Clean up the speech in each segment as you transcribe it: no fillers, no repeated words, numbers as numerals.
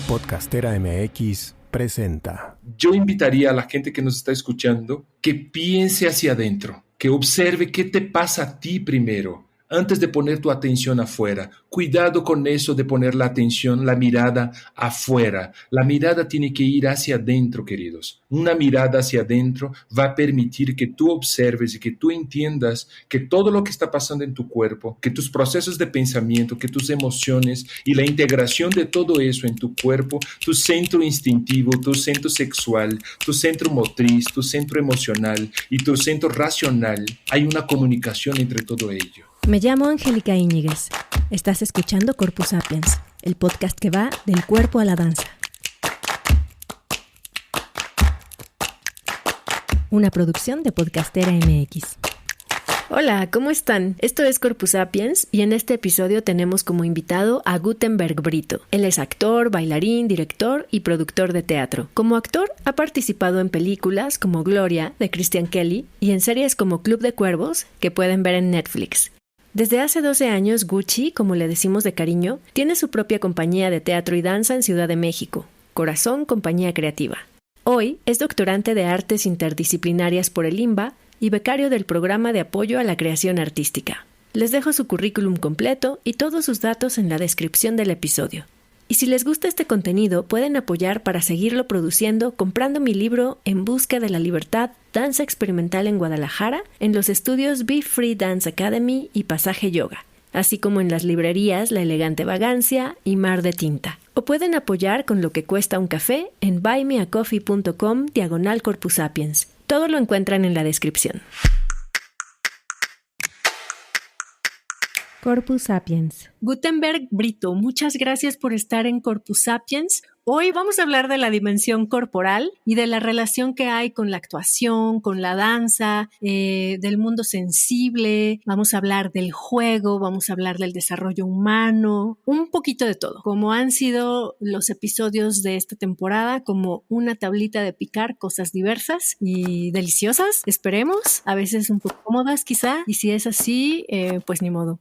Podcastera MX presenta. Yo invitaría a la gente que nos está escuchando que piense hacia adentro, que observe qué te pasa a ti primero, antes de poner tu atención afuera. Cuidado con eso de poner la atención, la mirada afuera. La mirada tiene que ir hacia adentro, queridos. Una mirada hacia adentro va a permitir que tú observes y que tú entiendas que todo lo que está pasando en tu cuerpo, que tus procesos de pensamiento, que tus emociones y la integración de todo eso en tu cuerpo, tu centro instintivo, tu centro sexual, tu centro motriz, tu centro emocional y tu centro racional, hay una comunicación entre todo ello. Me llamo Angélica Íñiguez. Estás escuchando Corpus Sapiens, el podcast que va del cuerpo a la danza. Una producción de Podcastera MX. Hola, ¿cómo están? Esto es Corpus Sapiens y en este episodio tenemos como invitado a Gutenberg Brito. Él es actor, bailarín, director y productor de teatro. Como actor ha participado en películas como Gloria, de Christian Kelly, y en series como Club de Cuervos, que pueden ver en Netflix. Desde hace 12 años, Gucci, como le decimos de cariño, tiene su propia compañía de teatro y danza en Ciudad de México, Corazón Compañía Creativa. Hoy es doctorante de Artes Interdisciplinarias por el IMBA y becario del Programa de Apoyo a la Creación Artística. Les dejo su currículum completo y todos sus datos en la descripción del episodio. Y si les gusta este contenido, pueden apoyar para seguirlo produciendo comprando mi libro En Busca de la Libertad, Danza Experimental en Guadalajara, en los estudios Be Free Dance Academy y Pasaje Yoga, así como en las librerías La Elegante Vagancia y Mar de Tinta. O pueden apoyar con lo que cuesta un café en buymeacoffee.com/Corpus Sapiens. Todo lo encuentran en la descripción. Corpus Sapiens. Gutenberg Brito, muchas gracias por estar en Corpus Sapiens. Hoy vamos a hablar de la dimensión corporal y de la relación que hay con la actuación, con la danza, del mundo sensible. Vamos a hablar del juego, vamos a hablar del desarrollo humano, un poquito de todo. Como han sido los episodios de esta temporada, como una tablita de picar cosas diversas y deliciosas, esperemos. A veces un poco cómodas quizá, y si es así, pues ni modo.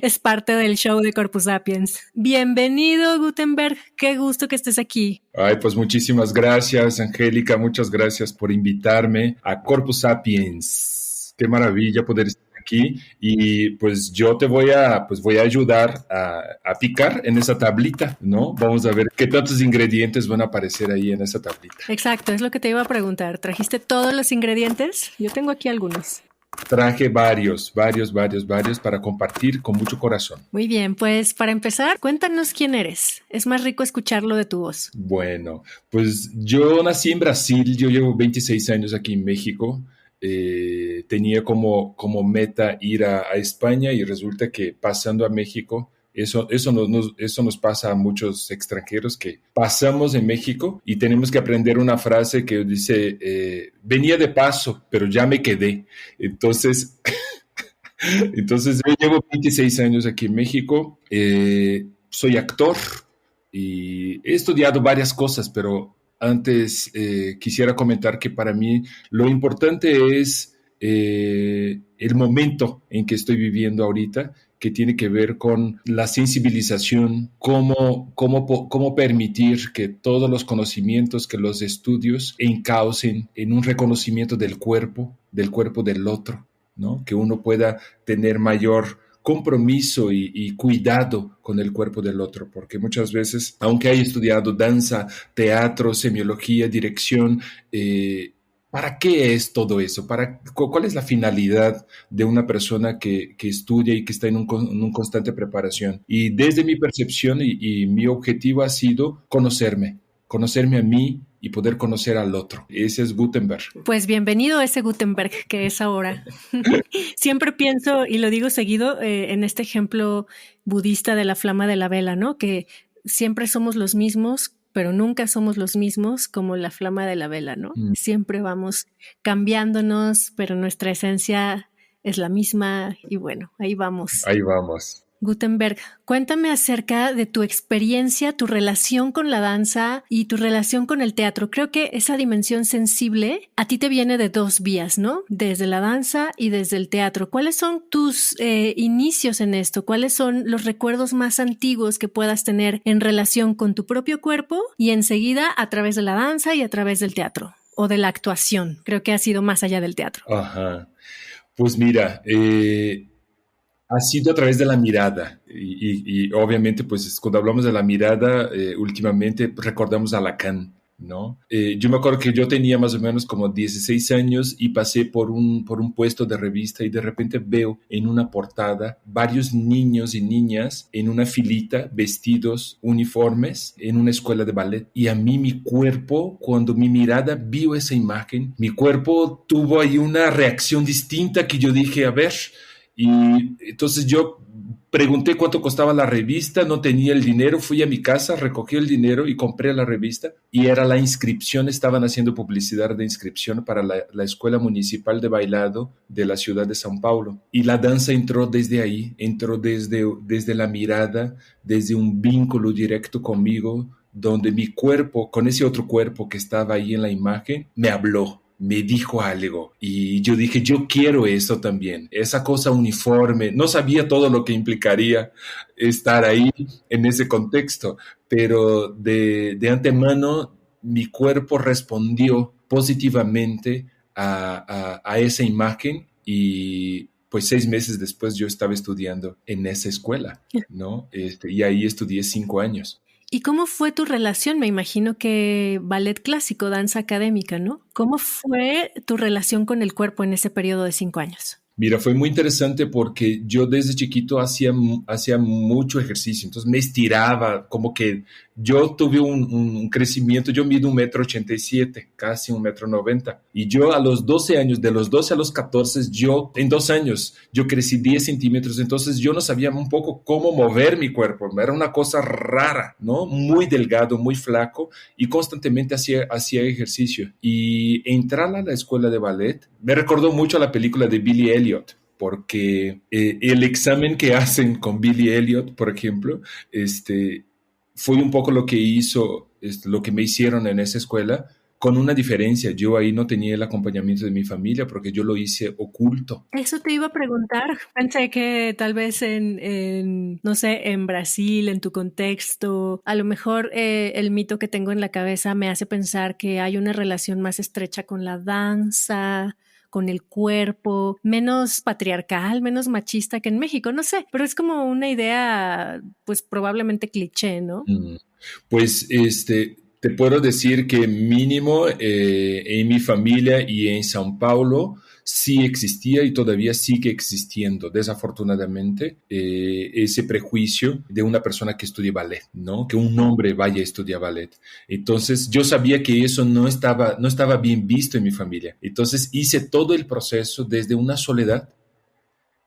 Es parte del show de Corpus Sapiens. Bienvenido, Gutenberg. Qué gusto que estés aquí. Ay, pues muchísimas gracias, Angélica. Muchas gracias por invitarme a Corpus Sapiens. Qué maravilla poder estar aquí. Y pues yo te voy a ayudar a picar en esa tablita, ¿no? Vamos a ver qué tantos ingredientes van a aparecer ahí en esa tablita. Exacto, es lo que te iba a preguntar. ¿Trajiste todos los ingredientes? Yo tengo aquí algunos. Traje varios para compartir con mucho corazón. Muy bien, pues para empezar, cuéntanos quién eres. Es más rico escucharlo de tu voz. Bueno, pues yo nací en Brasil, yo llevo 26 años aquí en México. Tenía como meta ir a España y resulta que pasando a México, eso nos pasa a muchos extranjeros que pasamos en México y tenemos que aprender una frase que dice, venía de paso, pero ya me quedé. Entonces yo llevo 26 años aquí en México, soy actor y he estudiado varias cosas, pero antes quisiera comentar que para mí lo importante es el momento en que estoy viviendo ahorita, que tiene que ver con la sensibilización, cómo permitir que todos los conocimientos, que los estudios encaucen en un reconocimiento del cuerpo del otro, ¿no? Que uno pueda tener mayor compromiso y cuidado con el cuerpo del otro, porque muchas veces, aunque haya estudiado danza, teatro, semiología, dirección, ¿para qué es todo eso? ¿Cuál es la finalidad de una persona que estudia y que está en un constante preparación? Y desde mi percepción y mi objetivo ha sido conocerme a mí y poder conocer al otro. Ese es Gutenberg. Pues bienvenido a ese Gutenberg que es ahora. Siempre pienso, y lo digo seguido, en este ejemplo budista de la flama de la vela, ¿no? Que siempre somos los mismos, pero nunca somos los mismos como la flama de la vela, ¿no? Siempre vamos cambiándonos, pero nuestra esencia es la misma y bueno, ahí vamos. Ahí vamos. Gutenberg, cuéntame acerca de tu experiencia, tu relación con la danza y tu relación con el teatro. Creo que esa dimensión sensible a ti te viene de dos vías, ¿no? Desde la danza y desde el teatro. ¿Cuáles son tus inicios en esto? ¿Cuáles son los recuerdos más antiguos que puedas tener en relación con tu propio cuerpo y enseguida a través de la danza y a través del teatro o de la actuación? Creo que ha sido más allá del teatro. Ajá. Pues mira, ha sido a través de la mirada y obviamente pues cuando hablamos de la mirada últimamente recordamos a Lacan, ¿no? Yo me acuerdo que yo tenía más o menos como 16 años y pasé por un puesto de revista y de repente veo en una portada varios niños y niñas en una filita vestidos uniformes en una escuela de ballet y a mí mi cuerpo, cuando mi mirada vio esa imagen, mi cuerpo tuvo ahí una reacción distinta que yo dije, a ver. Y entonces yo pregunté cuánto costaba la revista, no tenía el dinero, fui a mi casa, recogí el dinero y compré la revista y era la inscripción, estaban haciendo publicidad de inscripción para la Escuela Municipal de Bailado de la ciudad de São Paulo. Y la danza entró desde ahí, entró desde la mirada, desde un vínculo directo conmigo, donde mi cuerpo, con ese otro cuerpo que estaba ahí en la imagen, me habló. Me dijo algo y yo dije, yo quiero eso también, esa cosa uniforme. No sabía todo lo que implicaría estar ahí en ese contexto, pero de antemano mi cuerpo respondió positivamente a esa imagen y pues 6 meses después yo estaba estudiando en esa escuela, ¿no? Y ahí estudié 5 años. ¿Y cómo fue tu relación? Me imagino que ballet clásico, danza académica, ¿no? ¿Cómo fue tu relación con el cuerpo en ese periodo de 5 años? Mira, fue muy interesante porque yo desde chiquito hacía mucho ejercicio, entonces me estiraba, como que yo tuve un crecimiento, yo mido 1,87 m, casi 1,90 m, y yo a los 12 años, de los 12 a los 14, en 2 años, yo crecí 10 centímetros, entonces yo no sabía un poco cómo mover mi cuerpo, era una cosa rara, ¿no? Muy delgado, muy flaco, y constantemente hacía ejercicio. Y entrar a la escuela de ballet me recordó mucho a la película de Billy Elliot, porque el examen que hacen con Billy Elliot, por ejemplo, fue un poco lo que lo que me hicieron en esa escuela, con una diferencia. Yo ahí no tenía el acompañamiento de mi familia porque yo lo hice oculto. Eso te iba a preguntar. Pensé que tal vez no sé, en Brasil, en tu contexto, a lo mejor el mito que tengo en la cabeza me hace pensar que hay una relación más estrecha con la danza, con el cuerpo, menos patriarcal, menos machista que en México, no sé, pero es como una idea, pues probablemente cliché, ¿no? Pues te puedo decir que mínimo en mi familia y en São Paulo sí existía y todavía sigue existiendo, desafortunadamente, ese prejuicio de una persona que estudie ballet, ¿no? Que un hombre vaya a estudiar ballet. Entonces, yo sabía que eso no estaba bien visto en mi familia. Entonces, hice todo el proceso desde una soledad.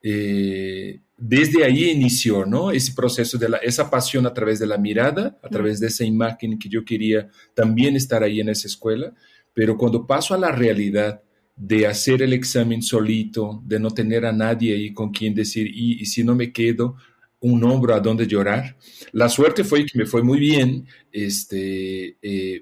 Desde ahí inició, ¿no? Ese proceso esa pasión a través de la mirada, a través de esa imagen que yo quería también estar ahí en esa escuela, pero cuando paso a la realidad de hacer el examen solito, de no tener a nadie ahí con quien decir, y si no me quedo, un hombro a donde llorar. La suerte fue que me fue muy bien,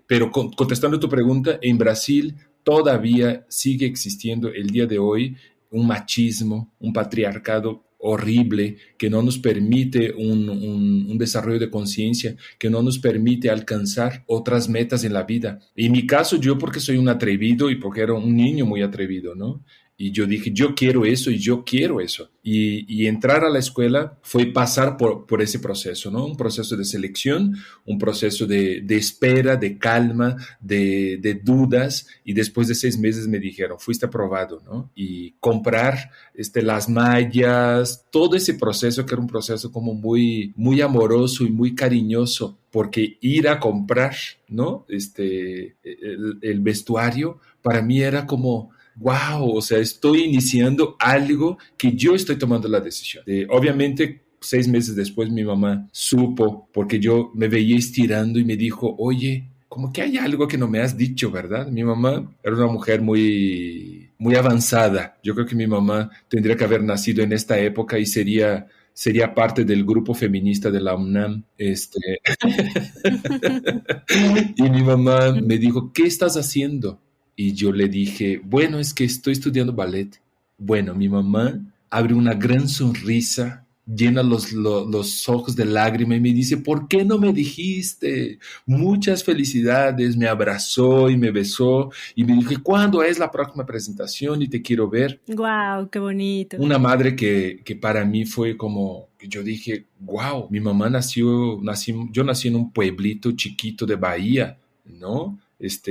pero contestando tu pregunta, en Brasil todavía sigue existiendo el día de hoy un machismo, un patriarcado horrible que no nos permite un desarrollo de conciencia, que no nos permite alcanzar otras metas en la vida. En mi caso, yo porque soy un atrevido y porque era un niño muy atrevido, ¿no? Y yo dije, yo quiero eso y yo quiero eso. Y entrar a la escuela fue pasar por ese proceso, ¿no? Un proceso de selección, un proceso de espera, de calma, de dudas. Y después de 6 meses me dijeron, fuiste aprobado, ¿no? Y comprar las mallas, todo ese proceso que era un proceso como muy, muy amoroso y muy cariñoso, porque ir a comprar, ¿no? El vestuario para mí era como... wow, o sea, estoy iniciando algo que yo estoy tomando la decisión. Obviamente, 6 meses después mi mamá supo, porque yo me veía estirando y me dijo, oye, como que hay algo que no me has dicho, ¿verdad? Mi mamá era una mujer muy, muy avanzada. Yo creo que mi mamá tendría que haber nacido en esta época y sería sería parte del grupo feminista de la UNAM. Y mi mamá me dijo, ¿qué estás haciendo? Y yo le dije, bueno, es que estoy estudiando ballet. Bueno, mi mamá abre una gran sonrisa, llena los ojos de lágrima y me dice, ¿por qué no me dijiste? Muchas felicidades, me abrazó y me besó y me dijo, ¿cuándo es la próxima presentación? Y te quiero ver. ¡Guau! ¡Qué bonito! Una madre que para mí fue como, yo dije, wow, mi mamá yo nací en un pueblito chiquito de Bahía, ¿no?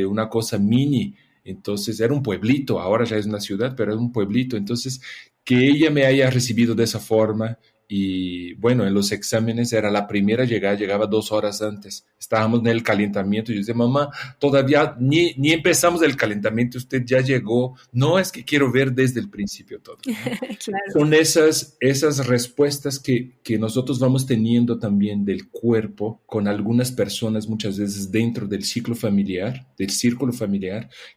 Una cosa mini. Entonces era un pueblito, ahora ya es una ciudad, pero era un pueblito. Entonces, que ella me haya recibido de esa forma y bueno, en los exámenes era la primera llegada, llegaba 2 horas antes. Estábamos en el calentamiento y yo decía, mamá, todavía ni empezamos el calentamiento, usted ya llegó. No, es que quiero ver desde el principio todo, ¿no? Claro. Son esas respuestas que nosotros vamos teniendo también del cuerpo con algunas personas muchas veces dentro del círculo familiar,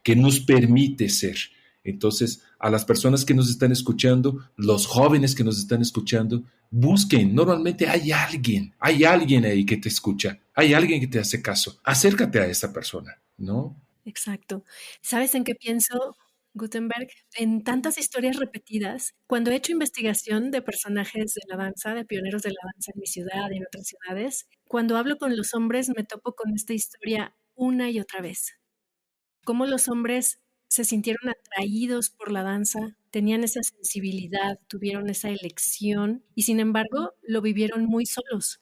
que nos permite ser. Entonces, a las personas que nos están escuchando, los jóvenes que nos están escuchando, busquen. Normalmente hay alguien ahí que te escucha, hay alguien que te hace caso. Acércate a esa persona, ¿no? Exacto. ¿Sabes en qué pienso, Gutenberg? En tantas historias repetidas. Cuando he hecho investigación de personajes de la danza, de pioneros de la danza en mi ciudad y en otras ciudades, cuando hablo con los hombres me topo con esta historia una y otra vez. Cómo los hombres se sintieron atraídos por la danza, tenían esa sensibilidad, tuvieron esa elección y sin embargo lo vivieron muy solos.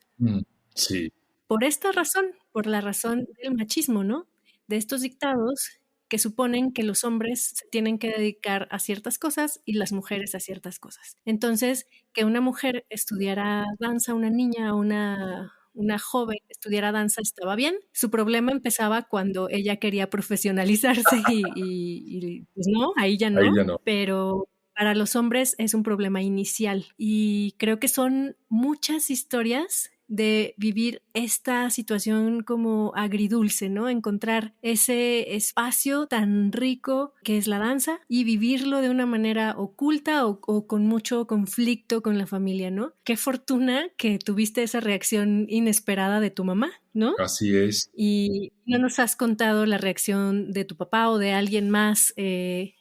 Sí. Por esta razón, por la razón del machismo, ¿no? De estos dictados que suponen que los hombres se tienen que dedicar a ciertas cosas y las mujeres a ciertas cosas. Entonces, que una mujer estudiara danza, una niña, una joven estudiara danza estaba bien. Su problema empezaba cuando ella quería profesionalizarse y pues no, ahí ya no. Pero para los hombres es un problema inicial y creo que son muchas historias de vivir esta situación como agridulce, ¿no? Encontrar ese espacio tan rico que es la danza y vivirlo de una manera oculta o con mucho conflicto con la familia, ¿no? Qué fortuna que tuviste esa reacción inesperada de tu mamá, ¿no? Así es. Y no nos has contado la reacción de tu papá o de alguien más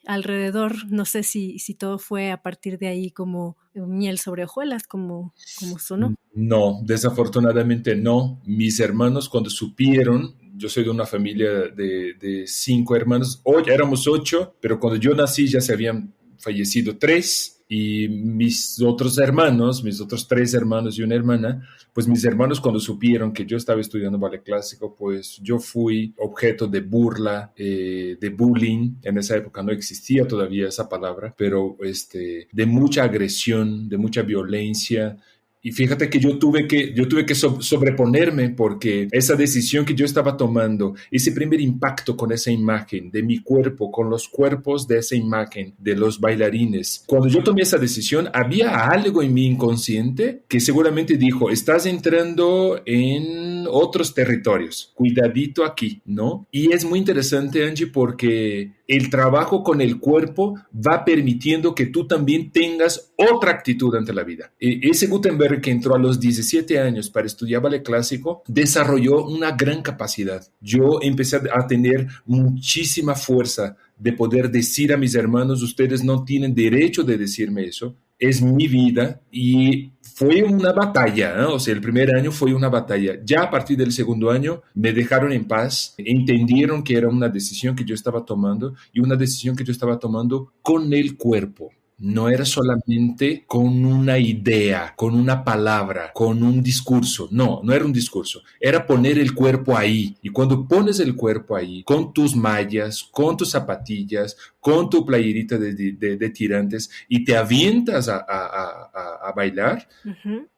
alrededor. No sé si todo fue a partir de ahí como miel sobre hojuelas, como sonó. No, desafortunadamente no. Mis hermanos cuando supieron, yo soy de una familia de 5 hermanos, hoy éramos 8, pero cuando yo nací ya se habían fallecido 3. Y mis otros 3 hermanos y una hermana, pues mis hermanos cuando supieron que yo estaba estudiando ballet clásico, pues yo fui objeto de burla, de bullying. En esa época no existía todavía esa palabra, pero de mucha agresión, de mucha violencia. Y fíjate que yo tuve que sobreponerme porque esa decisión que yo estaba tomando, ese primer impacto con esa imagen de mi cuerpo, con los cuerpos de esa imagen de los bailarines, cuando yo tomé esa decisión, había algo en mi inconsciente que seguramente dijo, estás entrando en otros territorios, cuidadito aquí, ¿no? Y es muy interesante, Angie, porque el trabajo con el cuerpo va permitiendo que tú también tengas otra actitud ante la vida. Ese Gutenberg que entró a los 17 años para estudiar ballet clásico, desarrolló una gran capacidad. Yo empecé a tener muchísima fuerza de poder decir a mis hermanos, ustedes no tienen derecho de decirme eso, es mi vida. Y fue una batalla, ¿no? O sea, el primer año fue una batalla. Ya a partir del segundo año me dejaron en paz, entendieron que era una decisión que yo estaba tomando y una decisión que yo estaba tomando con el cuerpo. No era solamente con una idea, con una palabra, con un discurso. No era un discurso. Era poner el cuerpo ahí. Y cuando pones el cuerpo ahí, con tus mallas, con tus zapatillas, con tu playerita de tirantes y te avientas a bailar,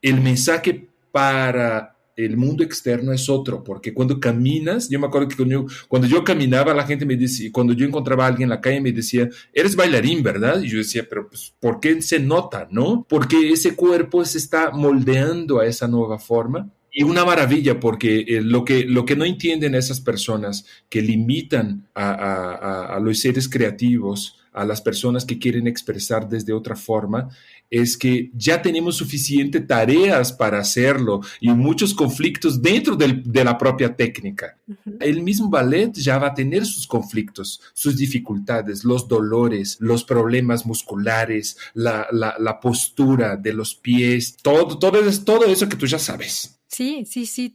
el mensaje para el mundo externo es otro, porque cuando caminas, yo me acuerdo que cuando yo caminaba, la gente me decía, cuando yo encontraba a alguien en la calle, me decía, eres bailarín, ¿verdad? Y yo decía, pero pues, ¿por qué se nota, no? Porque ese cuerpo se está moldeando a esa nueva forma. Y una maravilla, porque lo que no entienden esas personas que limitan a los seres creativos a las personas que quieren expresar desde otra forma es que ya tenemos suficientes tareas para hacerlo y muchos conflictos dentro de la propia técnica. Ujú. El mismo ballet ya va a tener sus conflictos, sus dificultades, los dolores, los problemas musculares, la postura de los pies, todo eso que tú ya sabes. Sí,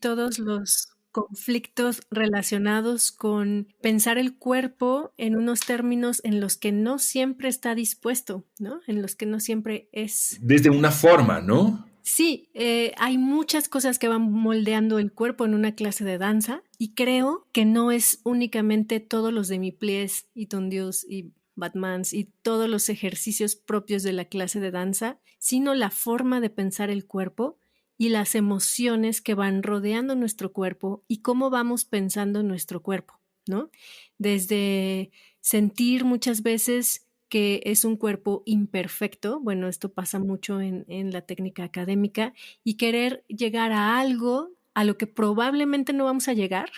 todos los conflictos relacionados con pensar el cuerpo en unos términos en los que no siempre está dispuesto, ¿no? En los que no siempre es. Desde una forma, ¿no? Sí, hay muchas cosas que van moldeando el cuerpo en una clase de danza y creo que no es únicamente todos los demi-pliés y tondios y battemans y todos los ejercicios propios de la clase de danza, sino la forma de pensar el cuerpo y las emociones que van rodeando nuestro cuerpo y cómo vamos pensando en nuestro cuerpo, ¿no? Desde sentir muchas veces que es un cuerpo imperfecto, bueno, esto pasa mucho en la técnica académica, y querer llegar a algo a lo que probablemente no vamos a llegar,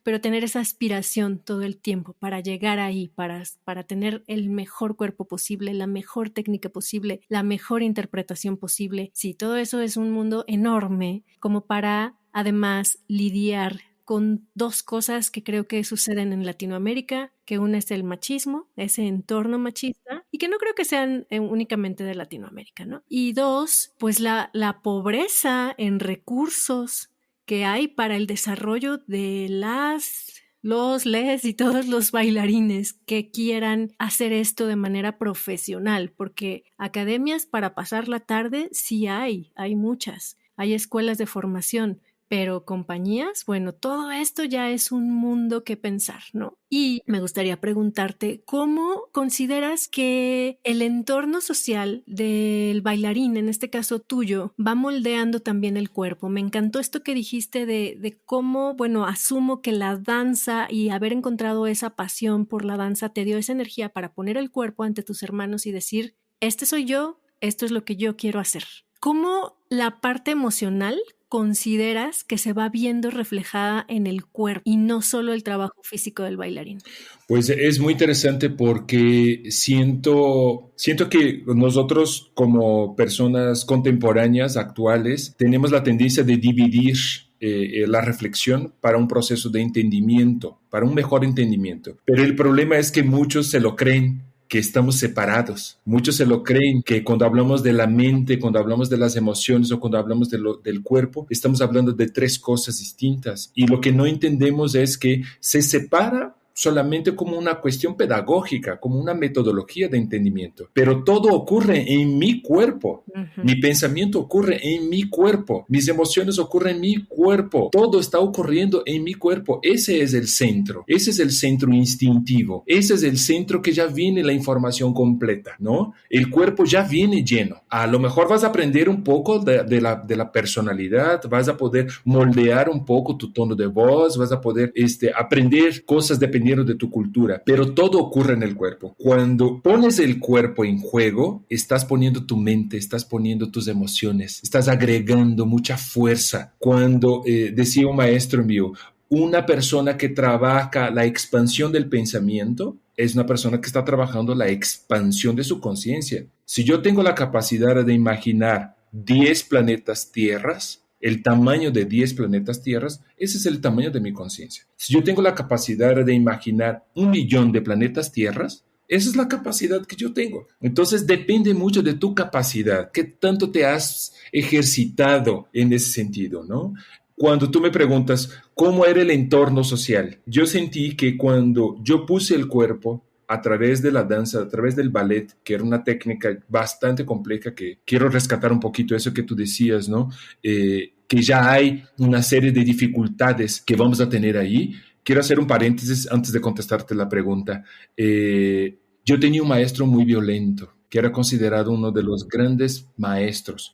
pero tener esa aspiración todo el tiempo para llegar ahí, para tener el mejor cuerpo posible, la mejor técnica posible, la mejor interpretación posible. Sí, todo eso es un mundo enorme como para además lidiar con dos cosas que creo que suceden en Latinoamérica, que una es el machismo, ese entorno machista, y que no creo que sean únicamente de Latinoamérica, ¿no? Y dos, pues la pobreza en recursos que hay para el desarrollo de les y todos los bailarines que quieran hacer esto de manera profesional, porque academias para pasar la tarde sí hay muchas, hay escuelas de formación, pero compañías, bueno, todo esto ya es un mundo que pensar, ¿no? Y me gustaría preguntarte, ¿cómo consideras que el entorno social del bailarín, en este caso tuyo, va moldeando también el cuerpo? Me encantó esto que dijiste de cómo, bueno, asumo que la danza y haber encontrado esa pasión por la danza te dio esa energía para poner el cuerpo ante tus hermanos y decir, este soy yo, esto es lo que yo quiero hacer. ¿Cómo la parte emocional consideras que se va viendo reflejada en el cuerpo y no solo el trabajo físico del bailarín? Pues es muy interesante porque siento que nosotros como personas contemporáneas, actuales, tenemos la tendencia de dividir la reflexión para un proceso de entendimiento, para un mejor entendimiento. Pero el problema es que muchos se lo creen, que estamos separados. Muchos se lo creen, que cuando hablamos de la mente, cuando hablamos de las emociones o cuando hablamos del cuerpo, estamos hablando de tres cosas distintas. Y lo que no entendemos es que se separa solamente como una cuestión pedagógica, como una metodología de entendimiento. Pero todo ocurre en mi cuerpo. Uh-huh. Mi pensamiento ocurre en mi cuerpo. Mis emociones ocurren en mi cuerpo. Todo está ocurriendo en mi cuerpo. Ese es el centro. Ese es el centro instintivo. Ese es el centro que ya viene la información completa, ¿no? El cuerpo ya viene lleno. A lo mejor vas a aprender un poco de la personalidad, vas a poder moldear un poco tu tono de voz, vas a poder aprender cosas dependiendo de tu cultura, pero todo ocurre en el cuerpo. Cuando pones el cuerpo en juego, estás poniendo tu mente, estás poniendo tus emociones, estás agregando mucha fuerza. Cuando decía un maestro mío, una persona que trabaja la expansión del pensamiento es una persona que está trabajando la expansión de su conciencia. Si yo tengo la capacidad de imaginar 10 planetas tierras, el tamaño de 10 planetas tierras, ese es el tamaño de mi conciencia. Si yo tengo la capacidad de imaginar 1.000.000 de planetas tierras, esa es la capacidad que yo tengo. Entonces depende mucho de tu capacidad, qué tanto te has ejercitado en ese sentido, ¿no? Cuando tú me preguntas cómo era el entorno social, yo sentí que cuando yo puse el cuerpo a través de la danza, a través del ballet, que era una técnica bastante compleja, que quiero rescatar un poquito eso que tú decías, ¿no? Que ya hay una serie de dificultades que vamos a tener ahí. Quiero hacer un paréntesis antes de contestarte la pregunta. Yo tenía un maestro muy violento, que era considerado uno de los grandes maestros.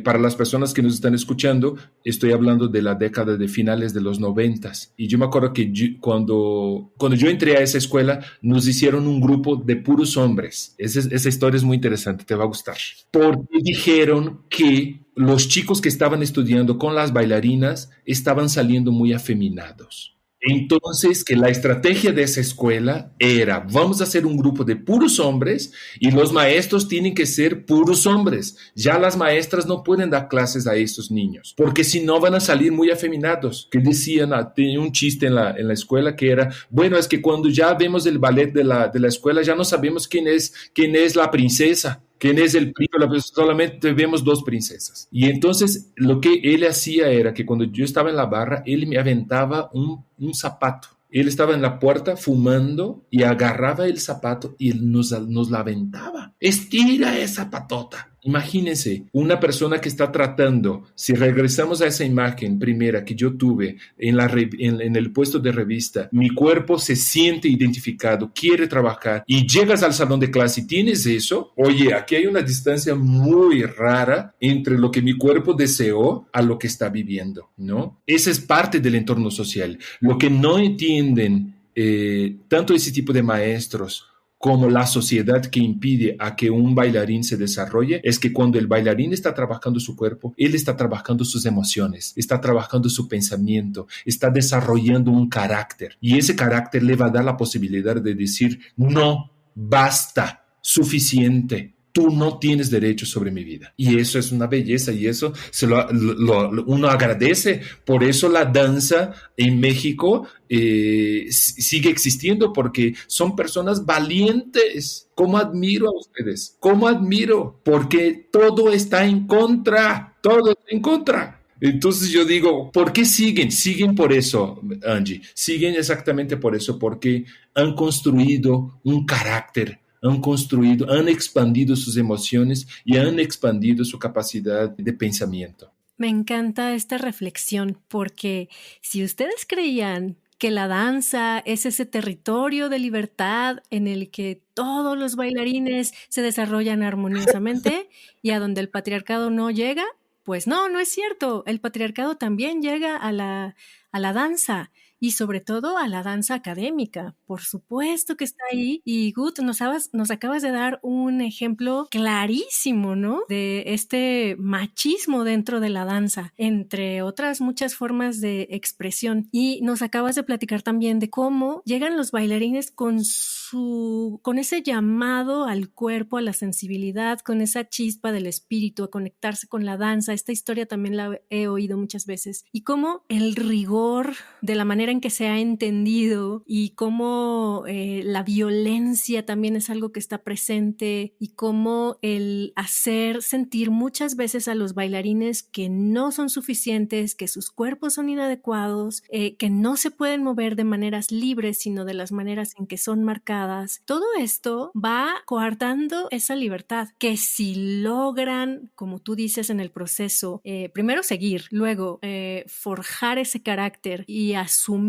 Para las personas que nos están escuchando, estoy hablando de la década de finales de los 90s. Y yo me acuerdo que cuando yo entré a esa escuela, nos hicieron un grupo de puros hombres. Esa historia es muy interesante, te va a gustar. Porque dijeron que los chicos que estaban estudiando con las bailarinas estaban saliendo muy afeminados. Entonces, que la estrategia de esa escuela era, vamos a hacer un grupo de puros hombres y los maestros tienen que ser puros hombres. Ya las maestras no pueden dar clases a estos niños, porque si no van a salir muy afeminados. Que decían, tenía un chiste en la escuela que era, bueno, es que cuando ya vemos el ballet de la escuela ya no sabemos quién es la princesa. ¿Quién es el príncipe? Solamente vemos dos princesas. Y entonces lo que él hacía era que cuando yo estaba en la barra, él me aventaba un zapato. Él estaba en la puerta fumando y agarraba el zapato y él nos la aventaba. Estira esa patota. Imagínense, una persona que está tratando, si regresamos a esa imagen primera que yo tuve en el puesto de revista, mi cuerpo se siente identificado, quiere trabajar y llegas al salón de clase y tienes eso, oye, aquí hay una distancia muy rara entre lo que mi cuerpo deseó a lo que está viviendo, ¿no? Esa es parte del entorno social. Lo que no entienden tanto ese tipo de maestros como la sociedad que impide a que un bailarín se desarrolle, es que cuando el bailarín está trabajando su cuerpo, él está trabajando sus emociones, está trabajando su pensamiento, está desarrollando un carácter. Y ese carácter le va a dar la posibilidad de decir, no, basta, suficiente. Tú no tienes derecho sobre mi vida. Y eso es una belleza y eso uno agradece. Por eso la danza en México sigue existiendo porque son personas valientes. ¿Cómo admiro a ustedes? ¿Cómo admiro? Porque todo está en contra. Todo está en contra. Entonces yo digo, ¿por qué siguen? Siguen por eso, Angie. Siguen exactamente por eso, porque han construido un carácter, han expandido sus emociones y han expandido su capacidad de pensamiento. Me encanta esta reflexión porque si ustedes creían que la danza es ese territorio de libertad en el que todos los bailarines se desarrollan armoniosamente y a donde el patriarcado no llega, pues no es cierto. El patriarcado también llega a la danza. Y sobre todo a la danza académica, por supuesto que está ahí. Y Gut, nos acabas de dar un ejemplo clarísimo, ¿no? De este machismo dentro de la danza, entre otras muchas formas de expresión. Y nos acabas de platicar también de cómo llegan los bailarines con ese llamado al cuerpo, a la sensibilidad, con esa chispa del espíritu, a conectarse con la danza. Esta historia también la he oído muchas veces. Y cómo el rigor de la manera en que se ha entendido y cómo la violencia también es algo que está presente y cómo el hacer sentir muchas veces a los bailarines que no son suficientes, que sus cuerpos son inadecuados, que no se pueden mover de maneras libres, sino de las maneras en que son marcadas. Todo esto va coartando esa libertad que si logran, como tú dices en el proceso, primero seguir, luego forjar ese carácter y asumir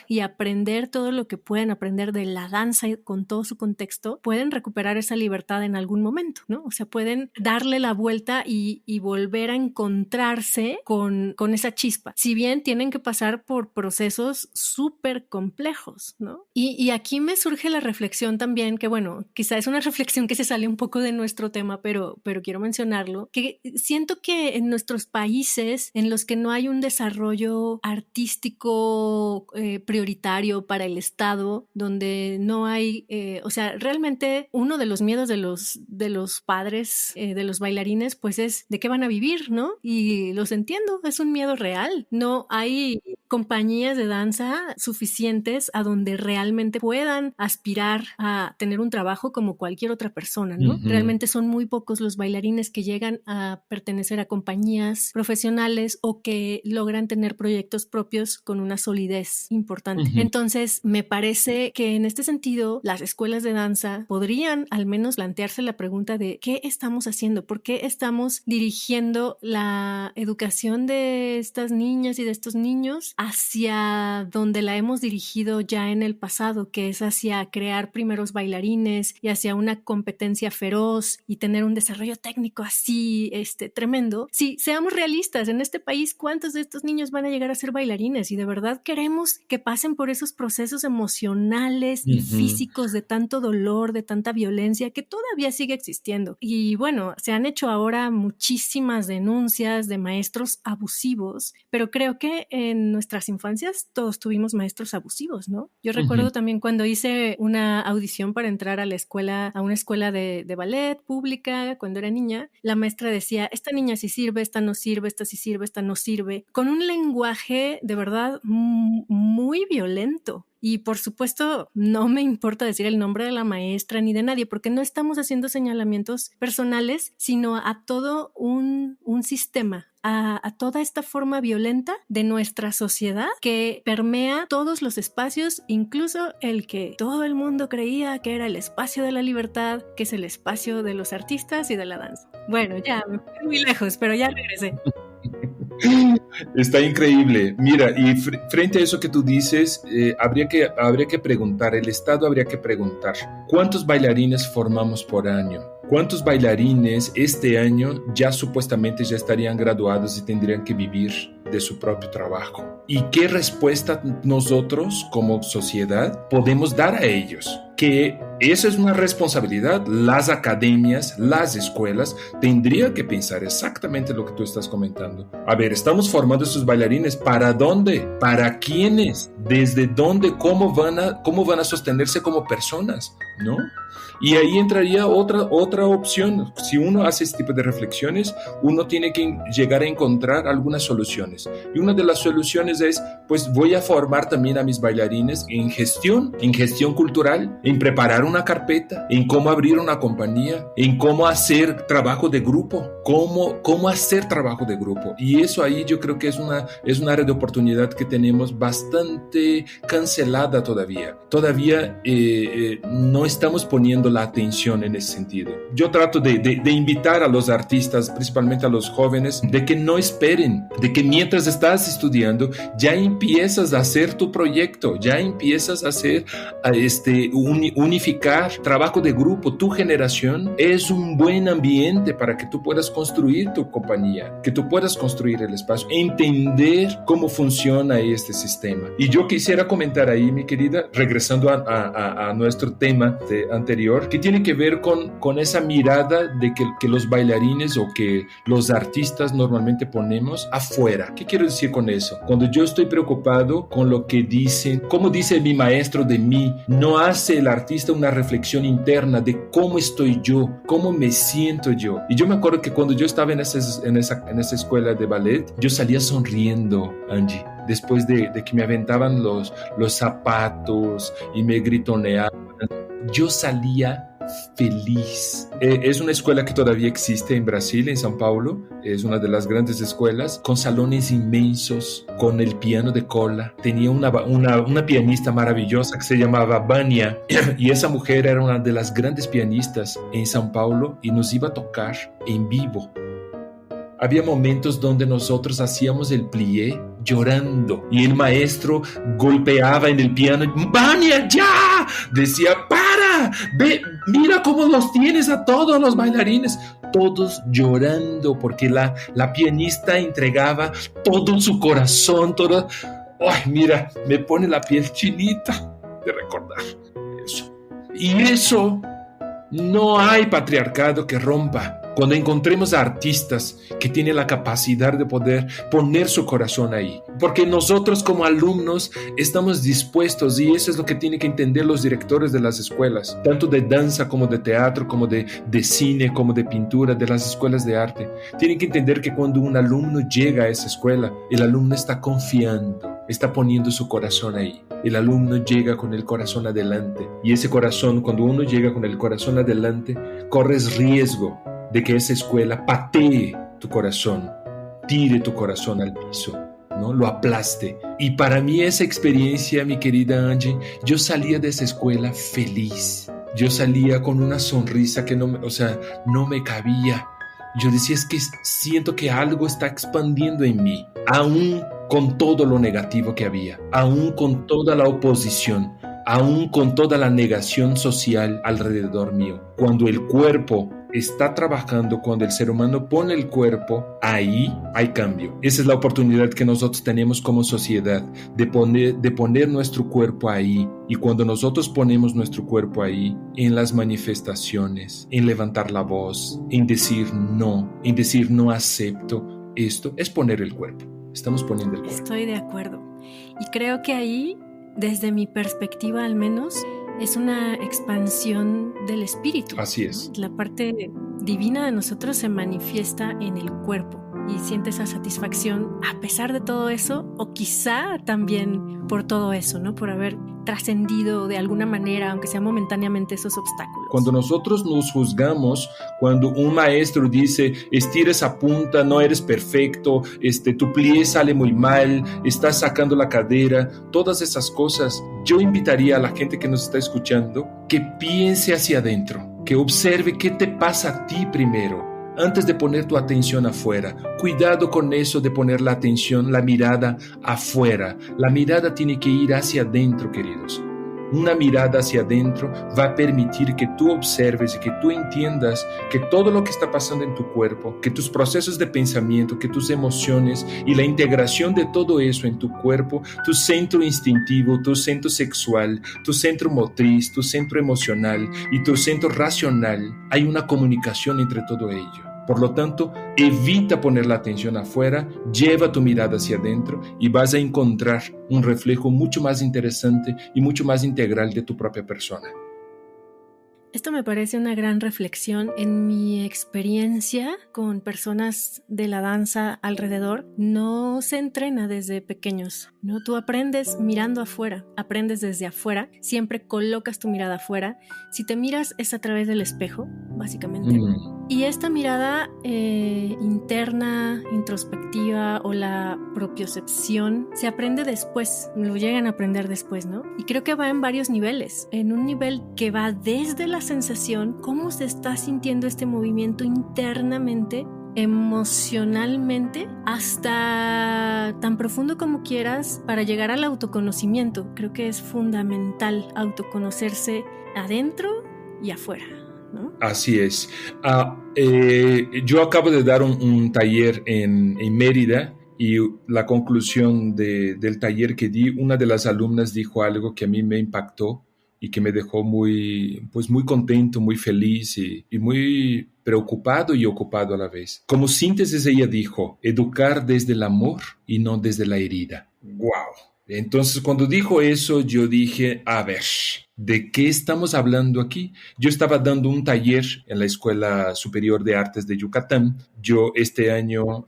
y aprender todo lo que pueden aprender de la danza con todo su contexto, pueden recuperar esa libertad en algún momento, ¿no? O sea, pueden darle la vuelta y volver a encontrarse con esa chispa. Si bien tienen que pasar por procesos súper complejos, ¿no? Y aquí me surge la reflexión también, que bueno, quizá es una reflexión que se sale un poco de nuestro tema, pero quiero mencionarlo, que siento que en nuestros países en los que no hay un desarrollo artístico prioritario para el Estado, donde no hay, o sea, realmente uno de los miedos de los padres, de los bailarines, pues es de qué van a vivir, ¿no? Y los entiendo, es un miedo real. No hay compañías de danza suficientes a donde realmente puedan aspirar a tener un trabajo como cualquier otra persona, ¿no? Uh-huh. Realmente son muy pocos los bailarines que llegan a pertenecer a compañías profesionales o que logran tener proyectos propios con una solidez importante. Uh-huh. Entonces, me parece que en este sentido, las escuelas de danza podrían al menos plantearse la pregunta de ¿qué estamos haciendo? ¿Por qué estamos dirigiendo la educación de estas niñas y de estos niños hacia donde la hemos dirigido ya en el pasado, que es hacia crear primeros bailarines y hacia una competencia feroz y tener un desarrollo técnico así tremendo? Sí, seamos realistas, en este país, ¿cuántos de estos niños van a llegar a ser bailarines? Y de verdad queremos queremos que pasen por esos procesos emocionales y físicos de tanto dolor, de tanta violencia que todavía sigue existiendo. Y bueno, se han hecho ahora muchísimas denuncias de maestros abusivos, pero creo que en nuestras infancias todos tuvimos maestros abusivos, ¿no? Yo recuerdo también cuando hice una audición para entrar a la escuela, a una escuela de ballet pública cuando era niña, la maestra decía, esta niña sí sirve, esta no sirve, esta sí sirve, esta no sirve, con un lenguaje de verdad muy violento. Y por supuesto, no me importa decir el nombre de la maestra ni de nadie, porque no estamos haciendo señalamientos personales, sino a todo un sistema, a toda esta forma violenta de nuestra sociedad que permea todos los espacios, incluso el que todo el mundo creía que era el espacio de la libertad, que es el espacio de los artistas y de la danza. Bueno, ya me fui muy lejos, pero ya regresé. Está increíble. Mira, y frente a eso que tú dices, habría que preguntar, el Estado habría que preguntar, ¿cuántos bailarines formamos por año? ¿Cuántos bailarines este año ya supuestamente ya estarían graduados y tendrían que vivir de su propio trabajo? ¿Y qué respuesta nosotros como sociedad podemos dar a ellos? Que esa es una responsabilidad. Las academias, las escuelas tendrían que pensar exactamente lo que tú estás comentando. A ver, estamos formando estos bailarines, ¿para dónde? ¿Para quiénes? ¿Desde dónde? ¿Cómo van a sostenerse como personas? ¿No? Y ahí entraría otra opción. Si uno hace este tipo de reflexiones, uno tiene que llegar a encontrar algunas soluciones. Y una de las soluciones es, pues voy a formar también a mis bailarines en gestión cultural, en preparar una carpeta, en cómo abrir una compañía, en cómo hacer trabajo de grupo, cómo hacer trabajo de grupo. Y eso ahí yo creo que es una área de oportunidad que tenemos bastante cancelada todavía. Todavía no estamos poniendo la atención en ese sentido. Yo trato de invitar a los artistas, principalmente a los jóvenes, de que no esperen, de que mientras estás estudiando ya empiezas a hacer tu proyecto, ya empiezas a hacer unificar trabajo de grupo. Tu generación es un buen ambiente para que tú puedas construir tu compañía, que tú puedas construir el espacio, entender cómo funciona este sistema. Y yo quisiera comentar ahí, mi querida, regresando a nuestro tema anterior, que tiene que ver con esa mirada de que los bailarines o que los artistas normalmente ponemos afuera. ¿Qué quiero decir con eso? Cuando yo estoy preocupado con lo que dicen, como dice mi maestro de mí, no hace el artista una reflexión interna de cómo estoy yo, cómo me siento yo. Y yo me acuerdo que cuando yo estaba en esa escuela de ballet, yo salía sonriendo, Angie, después de que me aventaban los zapatos y me gritoneaban. Yo salía feliz. Es una escuela que todavía existe en Brasil, en São Paulo. Es una de las grandes escuelas, con salones inmensos, con el piano de cola. Tenía una pianista maravillosa que se llamaba Vania, y esa mujer era una de las grandes pianistas en São Paulo y nos iba a tocar en vivo. Había momentos donde nosotros hacíamos el plié llorando y el maestro golpeaba en el piano. ¡Vania, ya! Decía, ¡para! Ve, mira cómo los tienes a todos los bailarines. Todos llorando porque la pianista entregaba todo su corazón, todo. ¡Ay, mira! Me pone la piel chinita de recordar eso. Y eso no hay patriarcado que rompa. Cuando encontremos a artistas que tienen la capacidad de poder poner su corazón ahí. Porque nosotros como alumnos estamos dispuestos, y eso es lo que tienen que entender los directores de las escuelas, tanto de danza como de teatro, como de cine, como de pintura, de las escuelas de arte. Tienen que entender que cuando un alumno llega a esa escuela, el alumno está confiando, está poniendo su corazón ahí. El alumno llega con el corazón adelante. Y ese corazón, cuando uno llega con el corazón adelante, corres riesgo de que esa escuela patee tu corazón, tire tu corazón al piso, ¿no? Lo aplaste. Y para mí esa experiencia, mi querida Angie, yo salía de esa escuela feliz. Yo salía con una sonrisa que no me cabía. Yo decía, es que siento que algo está expandiendo en mí, aún con todo lo negativo que había, aún con toda la oposición, aún con toda la negación social alrededor mío. Cuando el cuerpo está trabajando, cuando el ser humano pone el cuerpo, ahí hay cambio. Esa es la oportunidad que nosotros tenemos como sociedad, de poner nuestro cuerpo ahí. Y cuando nosotros ponemos nuestro cuerpo ahí, en las manifestaciones, en levantar la voz, en decir no acepto esto, es poner el cuerpo. Estamos poniendo el cuerpo. Estoy de acuerdo. Y creo que ahí, desde mi perspectiva al menos, es una expansión del espíritu. Así es. La parte divina de nosotros se manifiesta en el cuerpo y siente esa satisfacción a pesar de todo eso, o quizá también por todo eso, ¿no? Por haber trascendido de alguna manera, aunque sea momentáneamente, esos obstáculos. Cuando nosotros nos juzgamos, cuando un maestro dice, estira esa punta, no eres perfecto, tu plié sale muy mal, estás sacando la cadera, todas esas cosas, yo invitaría a la gente que nos está escuchando que piense hacia adentro, que observe qué te pasa a ti primero, antes de poner tu atención afuera. Cuidado con eso de poner la atención, la mirada afuera. La mirada tiene que ir hacia adentro, queridos. Una mirada hacia adentro va a permitir que tú observes y que tú entiendas que todo lo que está pasando en tu cuerpo, que tus procesos de pensamiento, que tus emociones y la integración de todo eso en tu cuerpo, tu centro instintivo, tu centro sexual, tu centro motriz, tu centro emocional y tu centro racional, hay una comunicación entre todo ello. Por lo tanto, evita poner la atención afuera, lleva tu mirada hacia adentro y vas a encontrar un reflejo mucho más interesante y mucho más integral de tu propia persona. Esto me parece una gran reflexión. En mi experiencia con personas de la danza alrededor, no se entrena desde pequeños, ¿no? Tú aprendes mirando afuera, aprendes desde afuera, siempre colocas tu mirada afuera. Si te miras es a través del espejo, básicamente. Y esta mirada interna, introspectiva o la propiocepción se aprende después, lo llegan a aprender después, ¿no? Y creo que va en varios niveles. En un nivel que va desde la sensación, cómo se está sintiendo este movimiento internamente, emocionalmente, hasta tan profundo como quieras, para llegar al autoconocimiento. Creo que es fundamental autoconocerse adentro y afuera, ¿no? Así es. Yo acabo de dar un taller en Mérida, y la conclusión del taller que di, una de las alumnas dijo algo que a mí me impactó y que me dejó muy contento, muy feliz y muy preocupado y ocupado a la vez. Como síntesis, ella dijo, educar desde el amor y no desde la herida. ¡Wow! Entonces, cuando dijo eso, yo dije, a ver, ¿de qué estamos hablando aquí? Yo estaba dando un taller en la Escuela Superior de Artes de Yucatán. Yo este año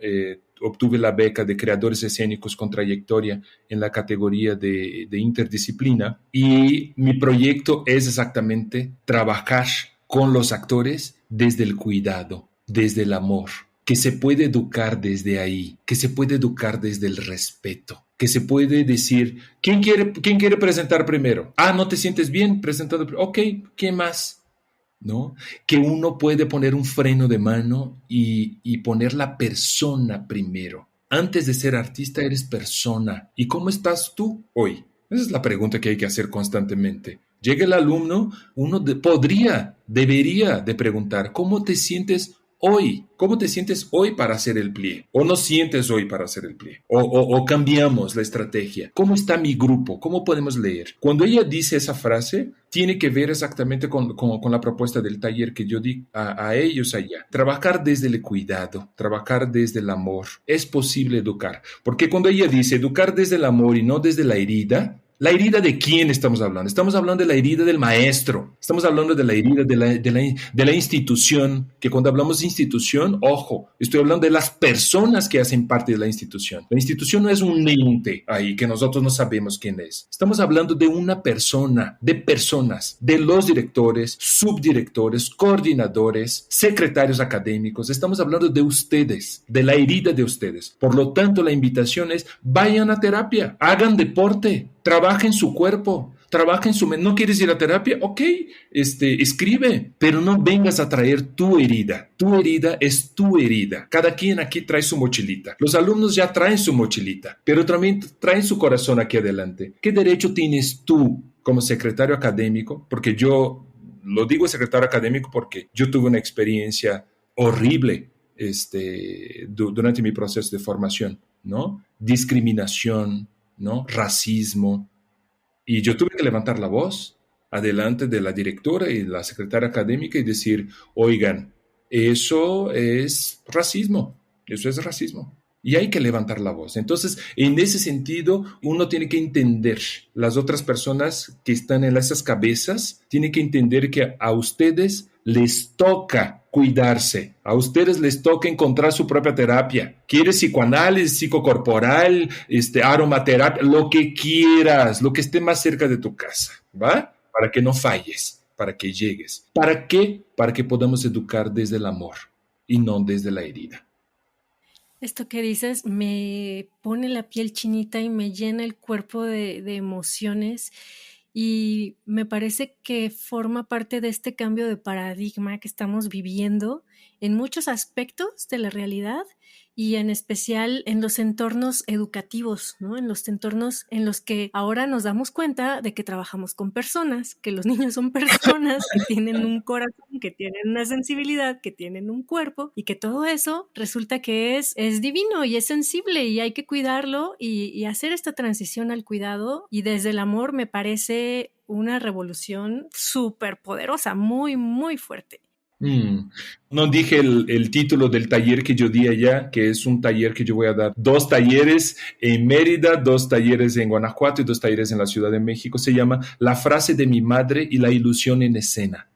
obtuve la beca de creadores escénicos con trayectoria en la categoría de interdisciplina, y mi proyecto es exactamente trabajar con los actores desde el cuidado, desde el amor, que se puede educar desde ahí, que se puede educar desde el respeto, que se puede decir, ¿quién quiere presentar primero? ¿No te sientes bien presentando primero? Ok, ¿quién más? ¿No? Que uno puede poner un freno de mano y poner la persona primero. Antes de ser artista eres persona. ¿Y cómo estás tú hoy? Esa es la pregunta que hay que hacer constantemente. Llega el alumno, uno debería de preguntar, ¿cómo te sientes hoy? ¿Cómo te sientes hoy para hacer el plié? ¿O no sientes hoy para hacer el plié? ¿O cambiamos la estrategia? ¿Cómo está mi grupo? ¿Cómo podemos leer? Cuando ella dice esa frase, tiene que ver exactamente con la propuesta del taller que yo di a ellos allá. Trabajar desde el cuidado, trabajar desde el amor. Es posible educar. Porque cuando ella dice educar desde el amor y no desde la herida, ¿la herida de quién estamos hablando? Estamos hablando de la herida del maestro. Estamos hablando de la herida de la institución, que cuando hablamos de institución, ojo, estoy hablando de las personas que hacen parte de la institución. La institución no es un ente ahí que nosotros no sabemos quién es. Estamos hablando de una persona, de personas, de los directores, subdirectores, coordinadores, secretarios académicos. Estamos hablando de ustedes, de la herida de ustedes. Por lo tanto, la invitación es, vayan a terapia, hagan deporte, trabajen su cuerpo, trabajen su mente. ¿No quieres ir a terapia? Ok, escribe, pero no vengas a traer tu herida. Tu herida es tu herida. Cada quien aquí trae su mochilita. Los alumnos ya traen su mochilita, pero también traen su corazón aquí adelante. ¿Qué derecho tienes tú como secretario académico? Porque yo lo digo secretario académico porque yo tuve una experiencia horrible durante mi proceso de formación, ¿no? Discriminación, ¿no? Racismo. Y yo tuve que levantar la voz adelante de la directora y la secretaria académica y decir, oigan, eso es racismo, eso es racismo. Y hay que levantar la voz. Entonces, en ese sentido, uno tiene que entender, las otras personas que están en esas cabezas, tienen que entender que a ustedes les toca cuidarse, a ustedes les toca encontrar su propia terapia. ¿Quieres psicoanálisis, psicocorporal, aromaterapia, lo que quieras, lo que esté más cerca de tu casa, ¿va? Para que no falles, para que llegues. ¿Para qué? Para que podamos educar desde el amor y no desde la herida. Esto que dices me pone la piel chinita y me llena el cuerpo de emociones y me parece que forma parte de este cambio de paradigma que estamos viviendo en muchos aspectos de la realidad y en especial en los entornos educativos, ¿no? En los entornos en los que ahora nos damos cuenta de que trabajamos con personas, que los niños son personas que tienen un corazón, que tienen una sensibilidad, que tienen un cuerpo y que todo eso resulta que es divino y es sensible y hay que cuidarlo y hacer esta transición al cuidado y desde el amor me parece una revolución súper poderosa, muy, muy fuerte. No dije el título del taller que yo di allá, que es un taller que yo voy a dar. 2 talleres en Mérida, 2 talleres en Guanajuato y 2 talleres en la Ciudad de México. Se llama La frase de mi madre y la ilusión en escena.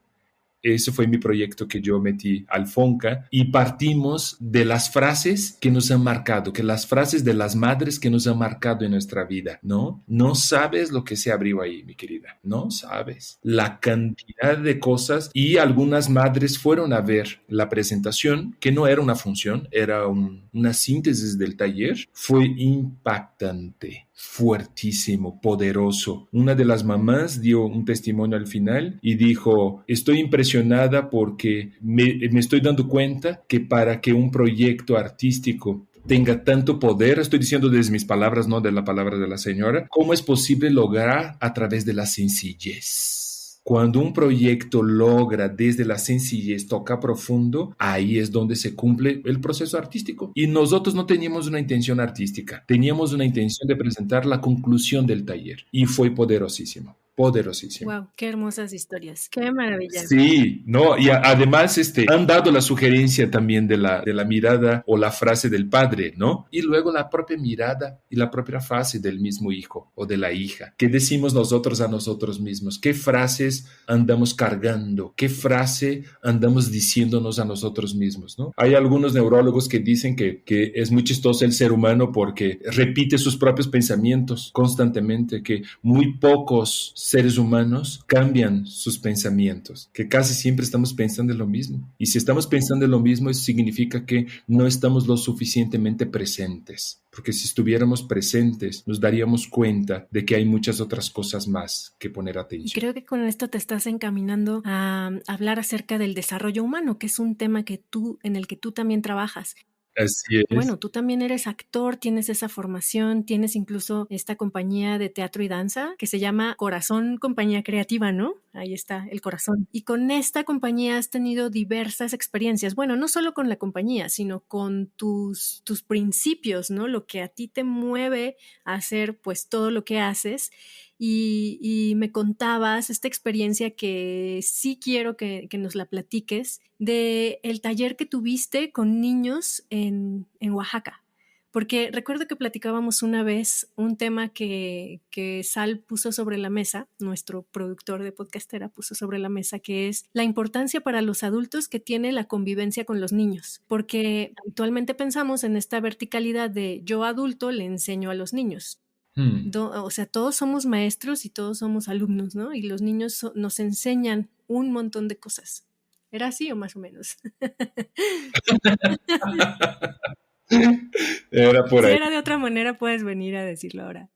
Ese fue mi proyecto que yo metí al FONCA y partimos de las frases que nos han marcado, que las frases de las madres que nos han marcado en nuestra vida, ¿no? No sabes lo que se abrió ahí, mi querida, no sabes la cantidad de cosas y algunas madres fueron a ver la presentación, que no era una función, era una síntesis del taller, fue impactante. Fuertísimo, poderoso. Una de las mamás dio un testimonio al final y dijo, estoy impresionada porque me estoy dando cuenta que para que un proyecto artístico tenga tanto poder, estoy diciendo desde mis palabras, no de la palabra de la señora, ¿cómo es posible lograr a través de la sencillez? Cuando un proyecto logra desde la sencillez tocar profundo, ahí es donde se cumple el proceso artístico. Y nosotros no teníamos una intención artística, teníamos una intención de presentar la conclusión del taller y fue poderosísimo. Poderosísimo. Wow, qué hermosas historias, qué maravilla. Sí, no, y además han dado la sugerencia también de la mirada o la frase del padre, ¿no? Y luego la propia mirada y la propia frase del mismo hijo o de la hija. ¿Qué decimos nosotros a nosotros mismos? ¿Qué frases andamos cargando? ¿Qué frase andamos diciéndonos a nosotros mismos, ¿no? Hay algunos neurólogos que dicen que es muy chistoso el ser humano porque repite sus propios pensamientos constantemente, que muy pocos seres humanos cambian sus pensamientos, que casi siempre estamos pensando en lo mismo. Y si estamos pensando en lo mismo, eso significa que no estamos lo suficientemente presentes. Porque si estuviéramos presentes, nos daríamos cuenta de que hay muchas otras cosas más que poner atención. Y creo que con esto te estás encaminando a hablar acerca del desarrollo humano, que es un tema en el que tú también trabajas. Así es. Bueno, tú también eres actor, tienes esa formación, tienes incluso esta compañía de teatro y danza que se llama Corazón Compañía Creativa, ¿no? Ahí está el corazón. Y con esta compañía has tenido diversas experiencias. Bueno, no solo con la compañía, sino con tus principios, ¿no? Lo que a ti te mueve a hacer pues todo lo que haces. Y me contabas esta experiencia que sí quiero que nos la platiques de el taller que tuviste con niños en Oaxaca. Porque recuerdo que platicábamos una vez un tema que Sal puso sobre la mesa, nuestro productor de Podcastera puso sobre la mesa, que es la importancia para los adultos que tiene la convivencia con los niños. Porque habitualmente pensamos en esta verticalidad de yo adulto le enseño a los niños. O sea, todos somos maestros y todos somos alumnos, ¿no? Y los niños nos enseñan un montón de cosas. ¿Era así o más o menos? Era por ahí. Si era de otra manera, puedes venir a decirlo ahora.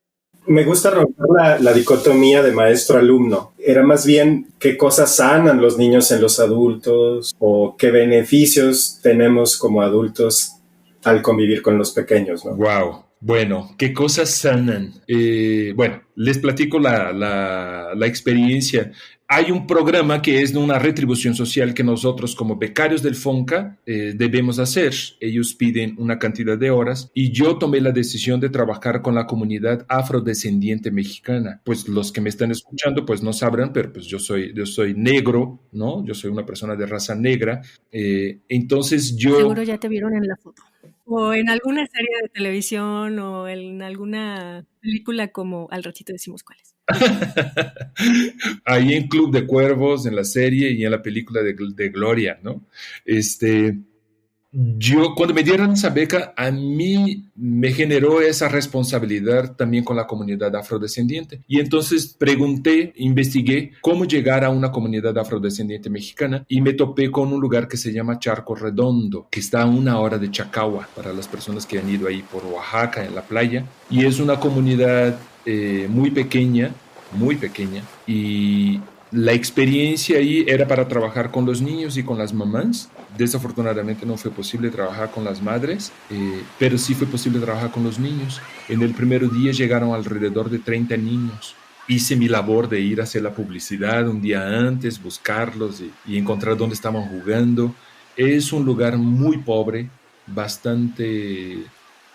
Me gusta romper la dicotomía de maestro-alumno. Era más bien qué cosas sanan los niños en los adultos o qué beneficios tenemos como adultos al convivir con los pequeños, ¿no? Wow. Bueno, ¿qué cosas sanan? Bueno, les platico la experiencia. Hay un programa que es de una retribución social que nosotros como becarios del FONCA debemos hacer. Ellos piden una cantidad de horas y yo tomé la decisión de trabajar con la comunidad afrodescendiente mexicana. Pues los que me están escuchando pues no sabrán, pero pues yo soy negro, ¿no? Yo soy una persona de raza negra. Entonces yo... Seguro ya te vieron en la foto. O en alguna serie de televisión o en alguna película como al ratito decimos cuáles. Ahí en Club de Cuervos, en la serie y en la película de Gloria, ¿no? Yo, cuando me dieron esa beca, a mí me generó esa responsabilidad también con la comunidad afrodescendiente. Y entonces pregunté, investigué cómo llegar a una comunidad afrodescendiente mexicana y me topé con un lugar que se llama Charco Redondo, que está a 1 hora de Chacagua, para las personas que han ido ahí por Oaxaca, en la playa. Y es una comunidad muy pequeña, y la experiencia ahí era para trabajar con los niños y con las mamás. Desafortunadamente no fue posible trabajar con las madres, pero sí fue posible trabajar con los niños. En el primer día llegaron alrededor de 30 niños. Hice mi labor de ir a hacer la publicidad un día antes, buscarlos y encontrar dónde estaban jugando. Es un lugar muy pobre, bastante...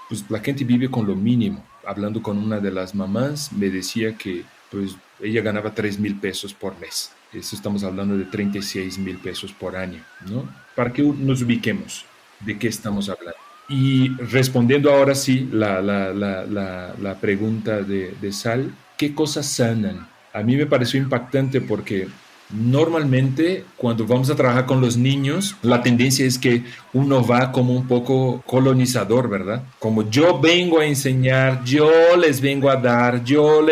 Pues la gente vive con lo mínimo. Hablando con una de las mamás, me decía que pues ella ganaba 3,000 pesos por mes. Eso estamos hablando de 36,000 pesos por año, ¿no? Para que nos ubiquemos de qué estamos hablando. Y respondiendo ahora sí la pregunta de Sal, ¿qué cosas sanan? A mí me pareció impactante porque normalmente cuando vamos a trabajar con los niños, la tendencia es que uno va como un poco colonizador, ¿verdad? Como yo vengo a enseñar, yo les vengo a dar, yo,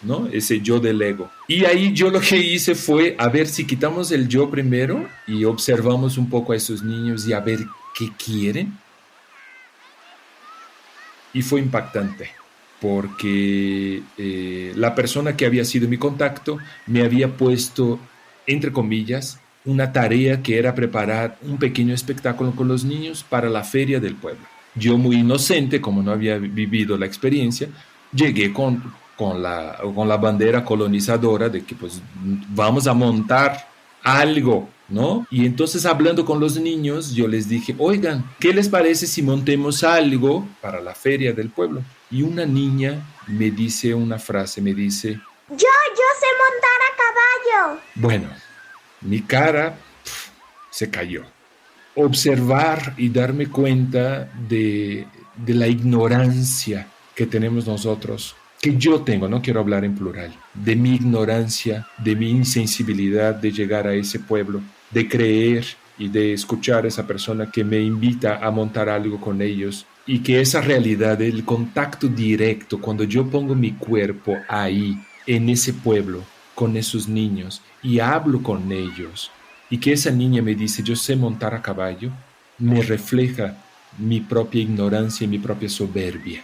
¿no? Ese yo del ego. Y ahí yo lo que hice fue a ver si quitamos el yo primero y observamos un poco a esos niños y a ver qué quieren. Y fue impactante, porque la persona que había sido mi contacto me había puesto, entre comillas, una tarea que era preparar un pequeño espectáculo con los niños para la feria del pueblo. Yo, muy inocente, como no había vivido la experiencia, llegué con la bandera colonizadora de que pues vamos a montar algo, ¿no? Y entonces, hablando con los niños, yo les dije, oigan, ¿qué les parece si montemos algo para la feria del pueblo? Y una niña me dice una frase, me dice, yo sé montar a caballo. Bueno, mi cara se cayó. Observar y darme cuenta de la ignorancia que tenemos nosotros, que yo tengo, no quiero hablar en plural, de mi ignorancia, de mi insensibilidad de llegar a ese pueblo, de creer y de escuchar a esa persona que me invita a montar algo con ellos, y que esa realidad, el contacto directo, cuando yo pongo mi cuerpo ahí, en ese pueblo, con esos niños, y hablo con ellos, y que esa niña me dice, yo sé montar a caballo, me refleja mi propia ignorancia y mi propia soberbia,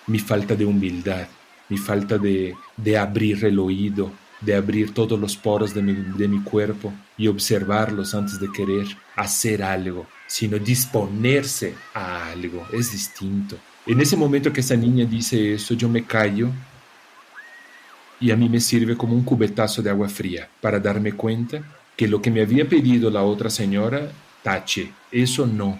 mi falta de humildad, mi falta de abrir el oído, de abrir todos los poros de mi cuerpo y observarlos antes de querer hacer algo, sino disponerse a algo. Es distinto. En ese momento que esa niña dice eso, yo me callo y a mí me sirve como un cubetazo de agua fría para darme cuenta que lo que me había pedido la otra señora, tache, eso no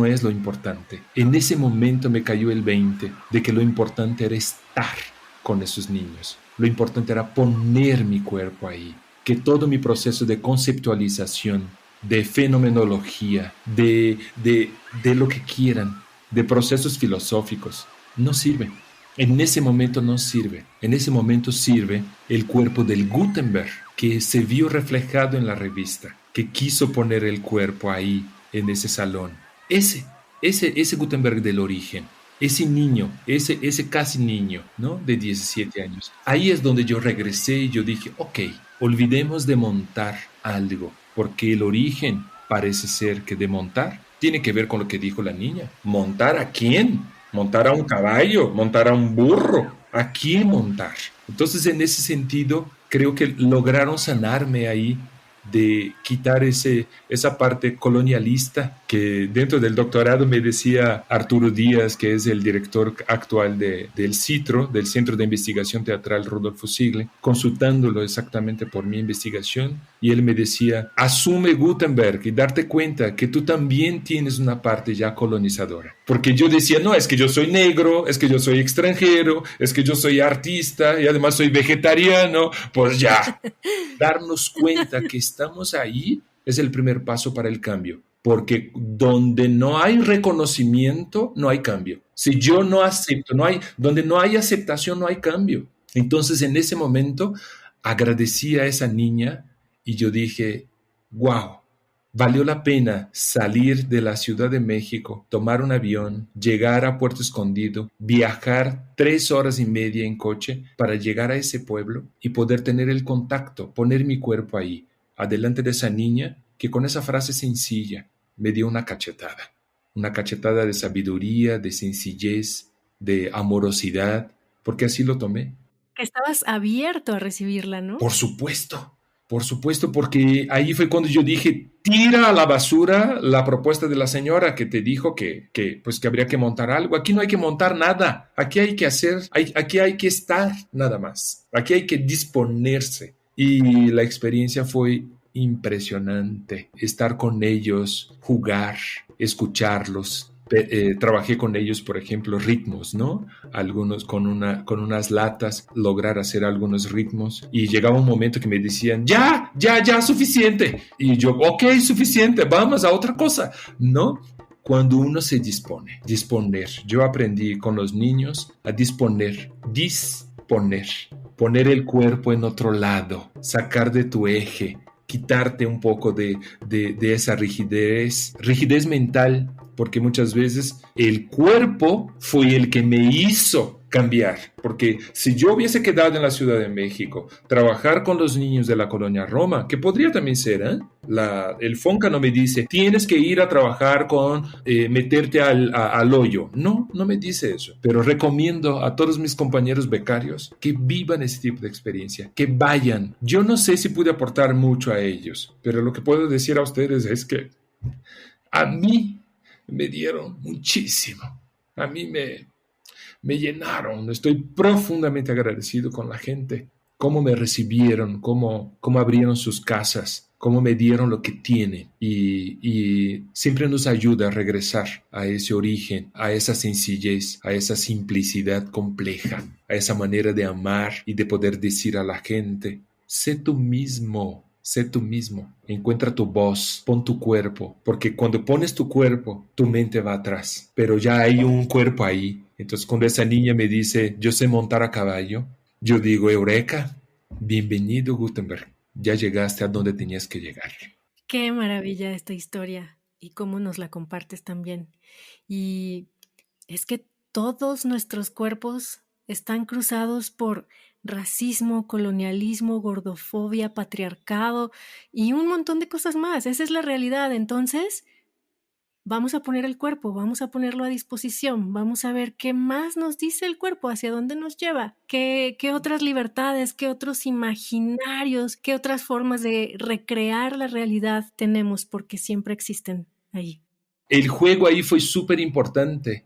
es lo importante. En ese momento me cayó el 20 de que lo importante era estar con esos niños. Lo importante era poner mi cuerpo ahí. Que todo mi proceso de conceptualización, de fenomenología, de lo que quieran, de procesos filosóficos, no sirve. En ese momento no sirve. En ese momento sirve el cuerpo del Gutenberg, que se vio reflejado en la revista, que quiso poner el cuerpo ahí, en ese salón. Ese Gutenberg del origen, ese niño, ese casi niño, ¿no? De 17 años. Ahí es donde yo regresé y yo dije, ok, olvidemos de montar algo, porque el origen parece ser que de montar tiene que ver con lo que dijo la niña. ¿Montar a quién? ¿Montar a un caballo? ¿Montar a un burro? ¿A quién montar? Entonces, en ese sentido, creo que lograron sanarme ahí, de quitar esa parte colonialista que dentro del doctorado me decía Arturo Díaz, que es el director actual del CITRO, del Centro de Investigación Teatral Rodolfo Sigle, consultándolo exactamente por mi investigación, y él me decía, asume Gutenberg y darte cuenta que tú también tienes una parte ya colonizadora. Porque yo decía, no, es que yo soy negro, es que yo soy extranjero, es que yo soy artista y además soy vegetariano, pues ya. Darnos cuenta que estamos ahí es el primer paso para el cambio. Porque donde no hay reconocimiento, no hay cambio. Si yo no acepto, donde no hay aceptación, no hay cambio. Entonces, en ese momento, agradecí a esa niña y yo dije, wow, valió la pena salir de la Ciudad de México, tomar un avión, llegar a Puerto Escondido, viajar 3 horas y media en coche para llegar a ese pueblo y poder tener el contacto, poner mi cuerpo ahí, adelante de esa niña que con esa frase sencilla me dio una cachetada de sabiduría, de sencillez, de amorosidad, porque así lo tomé. Que estabas abierto a recibirla, ¿no? Por supuesto, porque ahí fue cuando yo dije, tira a la basura la propuesta de la señora que te dijo que habría que montar algo. Aquí no hay que montar nada, aquí hay que aquí hay que estar nada más, aquí hay que disponerse. Y la experiencia fue impresionante, estar con ellos, jugar, escucharlos. Trabajé con ellos, por ejemplo, ritmos, ¿no? Algunos con unas latas, lograr hacer algunos ritmos. Y llegaba un momento que me decían, ya, suficiente. Y yo, ok, suficiente, vamos a otra cosa, ¿no? Cuando uno se disponer. Yo aprendí con los niños a disponer, poner el cuerpo en otro lado, sacar de tu eje, quitarte un poco de esa rigidez mental, porque muchas veces el cuerpo fue el que me hizo cambiar, porque si yo hubiese quedado en la Ciudad de México, trabajar con los niños de la colonia Roma, que podría también ser, el FONCA no me dice, tienes que ir a trabajar meterte al hoyo. No me dice eso, pero recomiendo a todos mis compañeros becarios que vivan ese tipo de experiencia, que vayan. Yo no sé si pude aportar mucho a ellos, pero lo que puedo decir a ustedes es que a mí me dieron muchísimo, a mí me llenaron. Estoy profundamente agradecido con la gente, cómo me recibieron, cómo abrieron sus casas, cómo me dieron lo que tienen, y siempre nos ayuda a regresar a ese origen, a esa sencillez, a esa simplicidad compleja, a esa manera de amar y de poder decir a la gente, sé tú mismo, encuentra tu voz, pon tu cuerpo, porque cuando pones tu cuerpo, tu mente va atrás, pero ya hay un cuerpo ahí. Entonces, cuando esa niña me dice, yo sé montar a caballo, yo digo, Eureka, bienvenido Gutenberg, ya llegaste a donde tenías que llegar. Qué maravilla esta historia y cómo nos la compartes también. Y es que todos nuestros cuerpos están cruzados por racismo, colonialismo, gordofobia, patriarcado y un montón de cosas más. Esa es la realidad. Entonces, vamos a poner el cuerpo, vamos a ponerlo a disposición, vamos a ver qué más nos dice el cuerpo, hacia dónde nos lleva, qué otras libertades, qué otros imaginarios, qué otras formas de recrear la realidad tenemos, porque siempre existen ahí. El juego ahí fue súper importante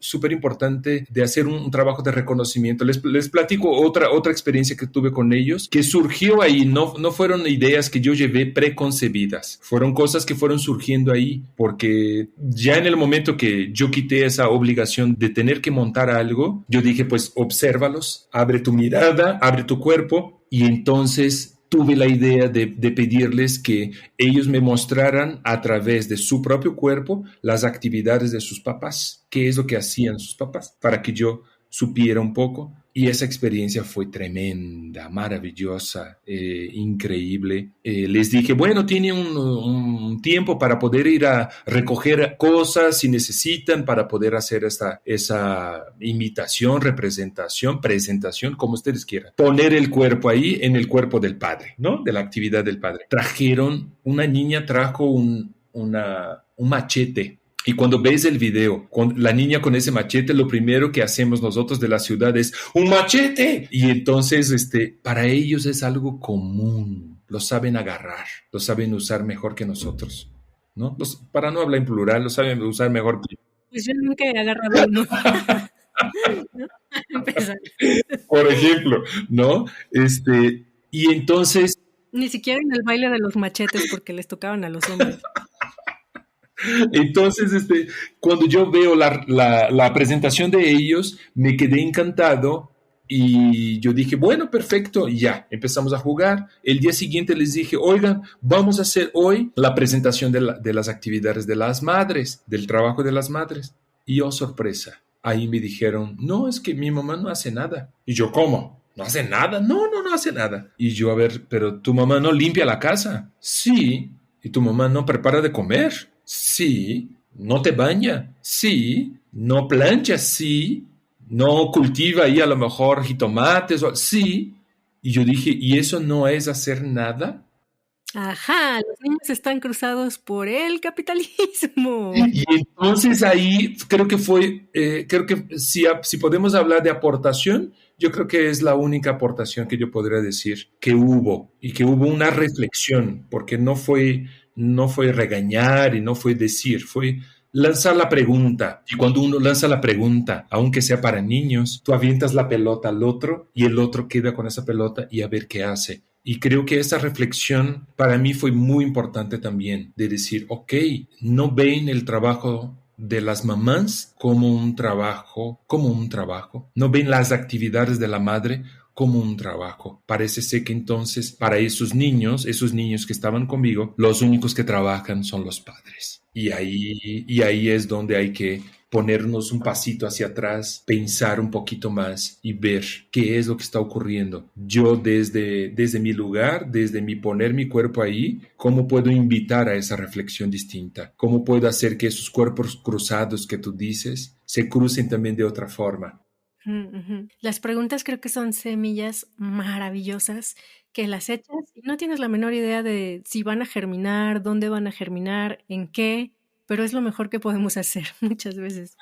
de hacer un trabajo de reconocimiento. Les platico otra experiencia que tuve con ellos, que surgió ahí. No fueron ideas que yo llevé preconcebidas, fueron cosas que fueron surgiendo ahí, porque ya en el momento que yo quité esa obligación de tener que montar algo, yo dije, pues obsérvalos, abre tu mirada, abre tu cuerpo, y entonces tuve la idea de pedirles que ellos me mostraran a través de su propio cuerpo las actividades de sus papás, qué es lo que hacían sus papás, para que yo supiera un poco. Y esa experiencia fue tremenda, maravillosa, increíble. Les dije, bueno, tienen un tiempo para poder ir a recoger cosas si necesitan, para poder hacer esa imitación, presentación, como ustedes quieran. Poner el cuerpo ahí en el cuerpo del padre, ¿no? De la actividad del padre. Una niña trajo un machete. Y cuando ves el video, con la niña con ese machete, lo primero que hacemos nosotros de la ciudad es ¡un machete! Y entonces, para ellos es algo común. Lo saben agarrar, lo saben usar mejor que nosotros. ¿no? Para no hablar en plural, lo saben usar mejor. Pues yo nunca he agarrado uno. ¿No? Empezar. Por ejemplo, ¿no? Y entonces, Ni siquiera en el baile de los machetes porque les tocaban a los hombres. cuando yo veo la presentación de ellos, me quedé encantado y yo dije, bueno, perfecto, y ya, empezamos a jugar. El día siguiente les dije, oigan, vamos a hacer hoy la presentación de las actividades de las madres, del trabajo de las madres. Y oh, sorpresa, ahí me dijeron, no, es que mi mamá no hace nada. Y yo, ¿cómo? ¿No hace nada? No, no, no hace nada. Y yo, a ver, pero tu mamá no limpia la casa. Sí. ¿Y tu mamá no prepara de comer? Sí. ¿No te baña? Sí. ¿No plancha? Sí. ¿No cultiva ahí a lo mejor jitomates? Sí. Y yo dije, ¿y eso no es hacer nada? Ajá, los niños están cruzados por el capitalismo. Y entonces ahí creo que si podemos hablar de aportación, yo creo que es la única aportación que yo podría decir que hubo y que hubo una reflexión, porque no fue regañar y no fue decir, fue lanzar la pregunta. Y cuando uno lanza la pregunta, aunque sea para niños, tú avientas la pelota al otro y el otro queda con esa pelota y a ver qué hace. Y creo que esa reflexión para mí fue muy importante también, de decir, ok, no ven el trabajo de las mamás como un trabajo, no ven las actividades de la madre como un trabajo. Parece ser que entonces para esos niños que estaban conmigo, los únicos que trabajan son los padres. Y ahí es donde hay que ponernos un pasito hacia atrás, pensar un poquito más y ver qué es lo que está ocurriendo. Yo desde mi lugar, desde mi poner mi cuerpo ahí, ¿cómo puedo invitar a esa reflexión distinta? ¿Cómo puedo hacer que esos cuerpos cruzados que tú dices se crucen también de otra forma? Ujú. Las preguntas creo que son semillas maravillosas que las echas y no tienes la menor idea de si van a germinar, dónde van a germinar, en qué, pero es lo mejor que podemos hacer muchas veces.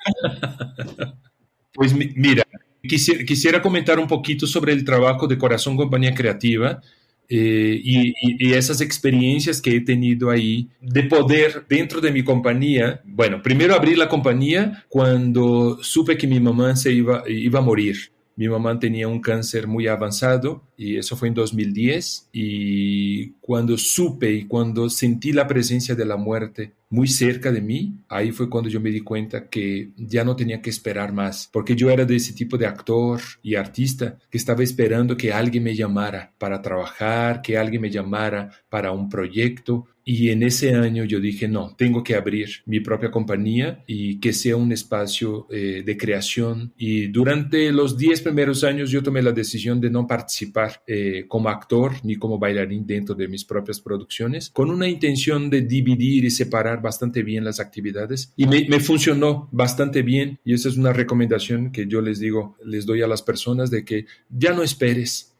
Pues mira, quisiera comentar un poquito sobre el trabajo de Corazón Compañía Creativa y esas experiencias que he tenido ahí de poder dentro de mi compañía. Bueno, primero abrí la compañía cuando supe que mi mamá iba a morir. Mi mamá tenía un cáncer muy avanzado y eso fue en 2010 y cuando supe y cuando sentí la presencia de la muerte muy cerca de mí, ahí fue cuando yo me di cuenta que ya no tenía que esperar más, porque yo era de ese tipo de actor y artista que estaba esperando que alguien me llamara para trabajar, que alguien me llamara para un proyecto. Y en ese año yo dije, no, tengo que abrir mi propia compañía y que sea un espacio de creación. Y durante los 10 primeros años yo tomé la decisión de no participar como actor ni como bailarín dentro de mis propias producciones, con una intención de dividir y separar bastante bien las actividades. Y me funcionó bastante bien. Y esa es una recomendación que yo les doy a las personas de que ya no esperes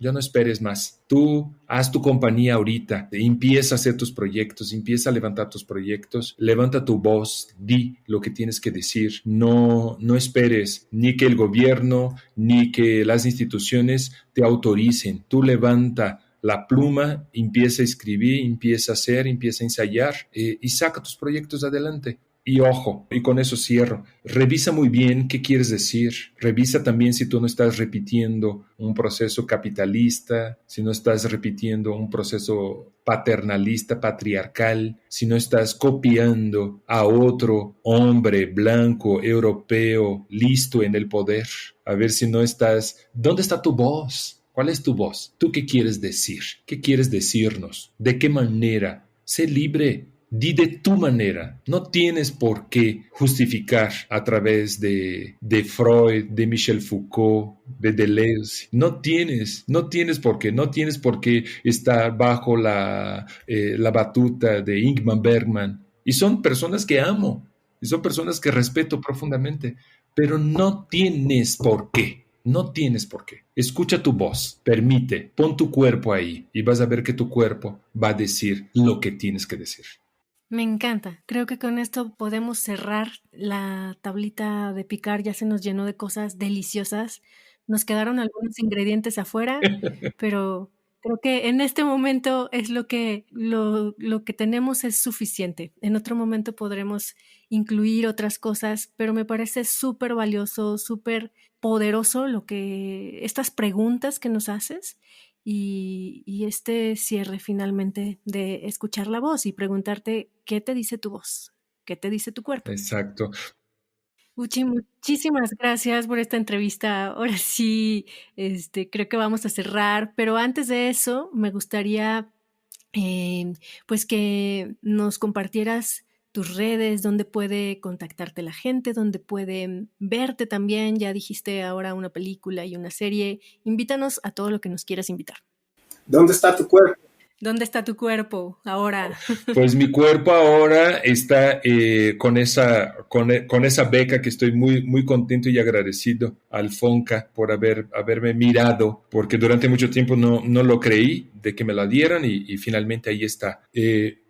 más. Tú haz tu compañía ahorita, empieza a hacer tus proyectos, empieza a levantar tus proyectos, levanta tu voz, di lo que tienes que decir. No esperes ni que el gobierno ni que las instituciones te autoricen. Tú levanta la pluma, empieza a escribir, empieza a hacer, empieza a ensayar y saca tus proyectos adelante. Y ojo, y con eso cierro, revisa muy bien qué quieres decir, revisa también si tú no estás repitiendo un proceso capitalista, si no estás repitiendo un proceso paternalista, patriarcal, si no estás copiando a otro hombre blanco, europeo, listo en el poder, a ver si no estás, ¿dónde está tu voz? ¿Cuál es tu voz? ¿Tú qué quieres decir? ¿Qué quieres decirnos? ¿De qué manera? Sé libre. Di de tu manera. No tienes por qué justificar a través de Freud, de Michel Foucault, de Deleuze. No tienes por qué. No tienes por qué estar bajo la batuta de Ingmar Bergman. Y son personas que amo. Y son personas que respeto profundamente. Pero no tienes por qué. No tienes por qué. Escucha tu voz, permite, pon tu cuerpo ahí y vas a ver que tu cuerpo va a decir lo que tienes que decir. Me encanta. Creo que con esto podemos cerrar la tablita de picar. Ya se nos llenó de cosas deliciosas. Nos quedaron algunos ingredientes afuera, pero Creo que en este momento es lo que tenemos es suficiente. En otro momento podremos incluir otras cosas, pero me parece súper valioso, súper poderoso estas preguntas que nos haces y este cierre finalmente de escuchar la voz y preguntarte qué te dice tu voz, qué te dice tu cuerpo. Exacto. Uchi, muchísimas gracias por esta entrevista. Ahora sí, creo que vamos a cerrar, pero antes de eso me gustaría pues que nos compartieras tus redes, dónde puede contactarte la gente, dónde puede verte también. Ya dijiste ahora una película y una serie. Invítanos a todo lo que nos quieras invitar. ¿Dónde está tu cuerpo? ¿Dónde está tu cuerpo ahora? Pues mi cuerpo ahora está con esa beca que estoy muy, muy contento y agradecido al FONCA por haberme mirado, porque durante mucho tiempo no lo creí de que me la dieran y finalmente ahí está.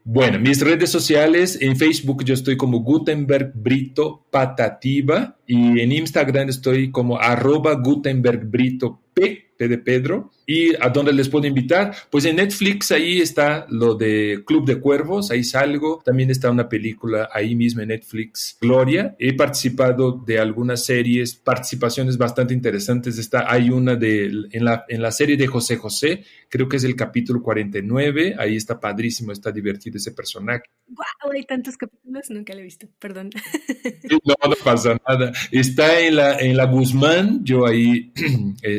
Bueno, mis redes sociales, en Facebook yo estoy como Gutenberg Brito Patativa y en Instagram estoy como @GutenbergBrito P de Pedro. ¿Y a dónde les puedo invitar? Pues en Netflix ahí está lo de Club de Cuervos, ahí salgo. También está una película ahí mismo en Netflix, Gloria. He participado de algunas series, participaciones bastante interesantes. Hay una en la serie de José José, creo que es el capítulo 49. Ahí está padrísimo, está divertido ese personaje. ¡Guau! Hay tantos capítulos, nunca lo he visto, perdón. No pasa nada. Está en la Guzmán, yo ahí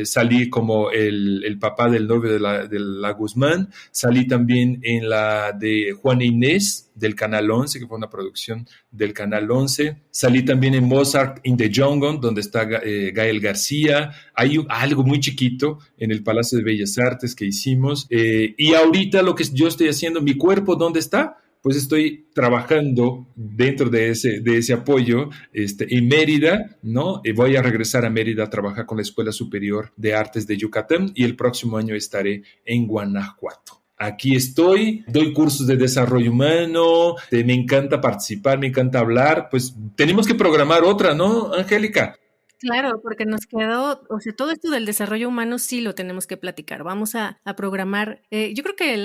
salí como el papá del novio de la Guzmán. Salí también en la de Juana Inés del Canal 11, que fue una producción del Canal 11. Salí también en Mozart in the Jungle, donde está Gael García. Hay algo muy chiquito en el Palacio de Bellas Artes que hicimos. Y ahorita lo que yo estoy haciendo, mi cuerpo, ¿dónde está? Pues estoy trabajando dentro de ese apoyo en Mérida, ¿no? Voy a regresar a Mérida a trabajar con la Escuela Superior de Artes de Yucatán y el próximo año estaré en Guanajuato. Aquí estoy, doy cursos de desarrollo humano, me encanta participar, me encanta hablar, pues tenemos que programar otra, ¿no, Angélica? Claro, porque nos quedó, o sea, todo esto del desarrollo humano sí lo tenemos que platicar. Vamos a programar, yo creo que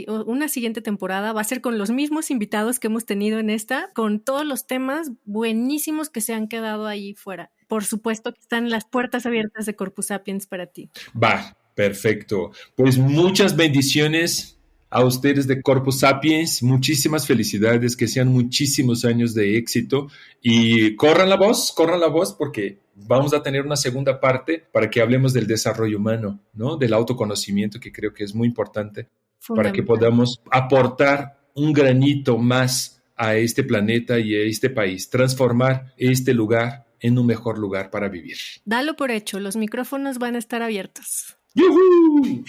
una siguiente temporada va a ser con los mismos invitados que hemos tenido en esta, con todos los temas buenísimos que se han quedado ahí fuera. Por supuesto que están las puertas abiertas de Corpus Sapiens para ti. Va, perfecto. Pues muchas bendiciones a ustedes de Corpus Sapiens, muchísimas felicidades, que sean muchísimos años de éxito y corran la voz porque vamos a tener una segunda parte para que hablemos del desarrollo humano, ¿no? Del autoconocimiento, que creo que es muy importante para que podamos aportar un granito más a este planeta y a este país, transformar este lugar en un mejor lugar para vivir. Dalo por hecho, los micrófonos van a estar abiertos. ¡Yujú!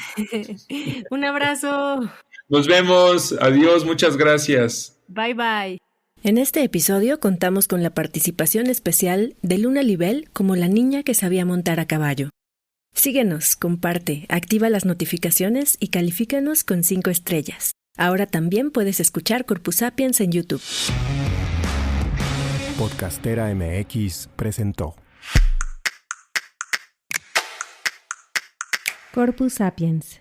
Un abrazo. Nos vemos. Adiós. Muchas gracias. Bye, bye. En este episodio contamos con la participación especial de Luna Libel como la niña que sabía montar a caballo. Síguenos, comparte, activa las notificaciones y califícanos con 5 estrellas. Ahora también puedes escuchar Corpus Sapiens en YouTube. Podcastera MX presentó Corpus Sapiens.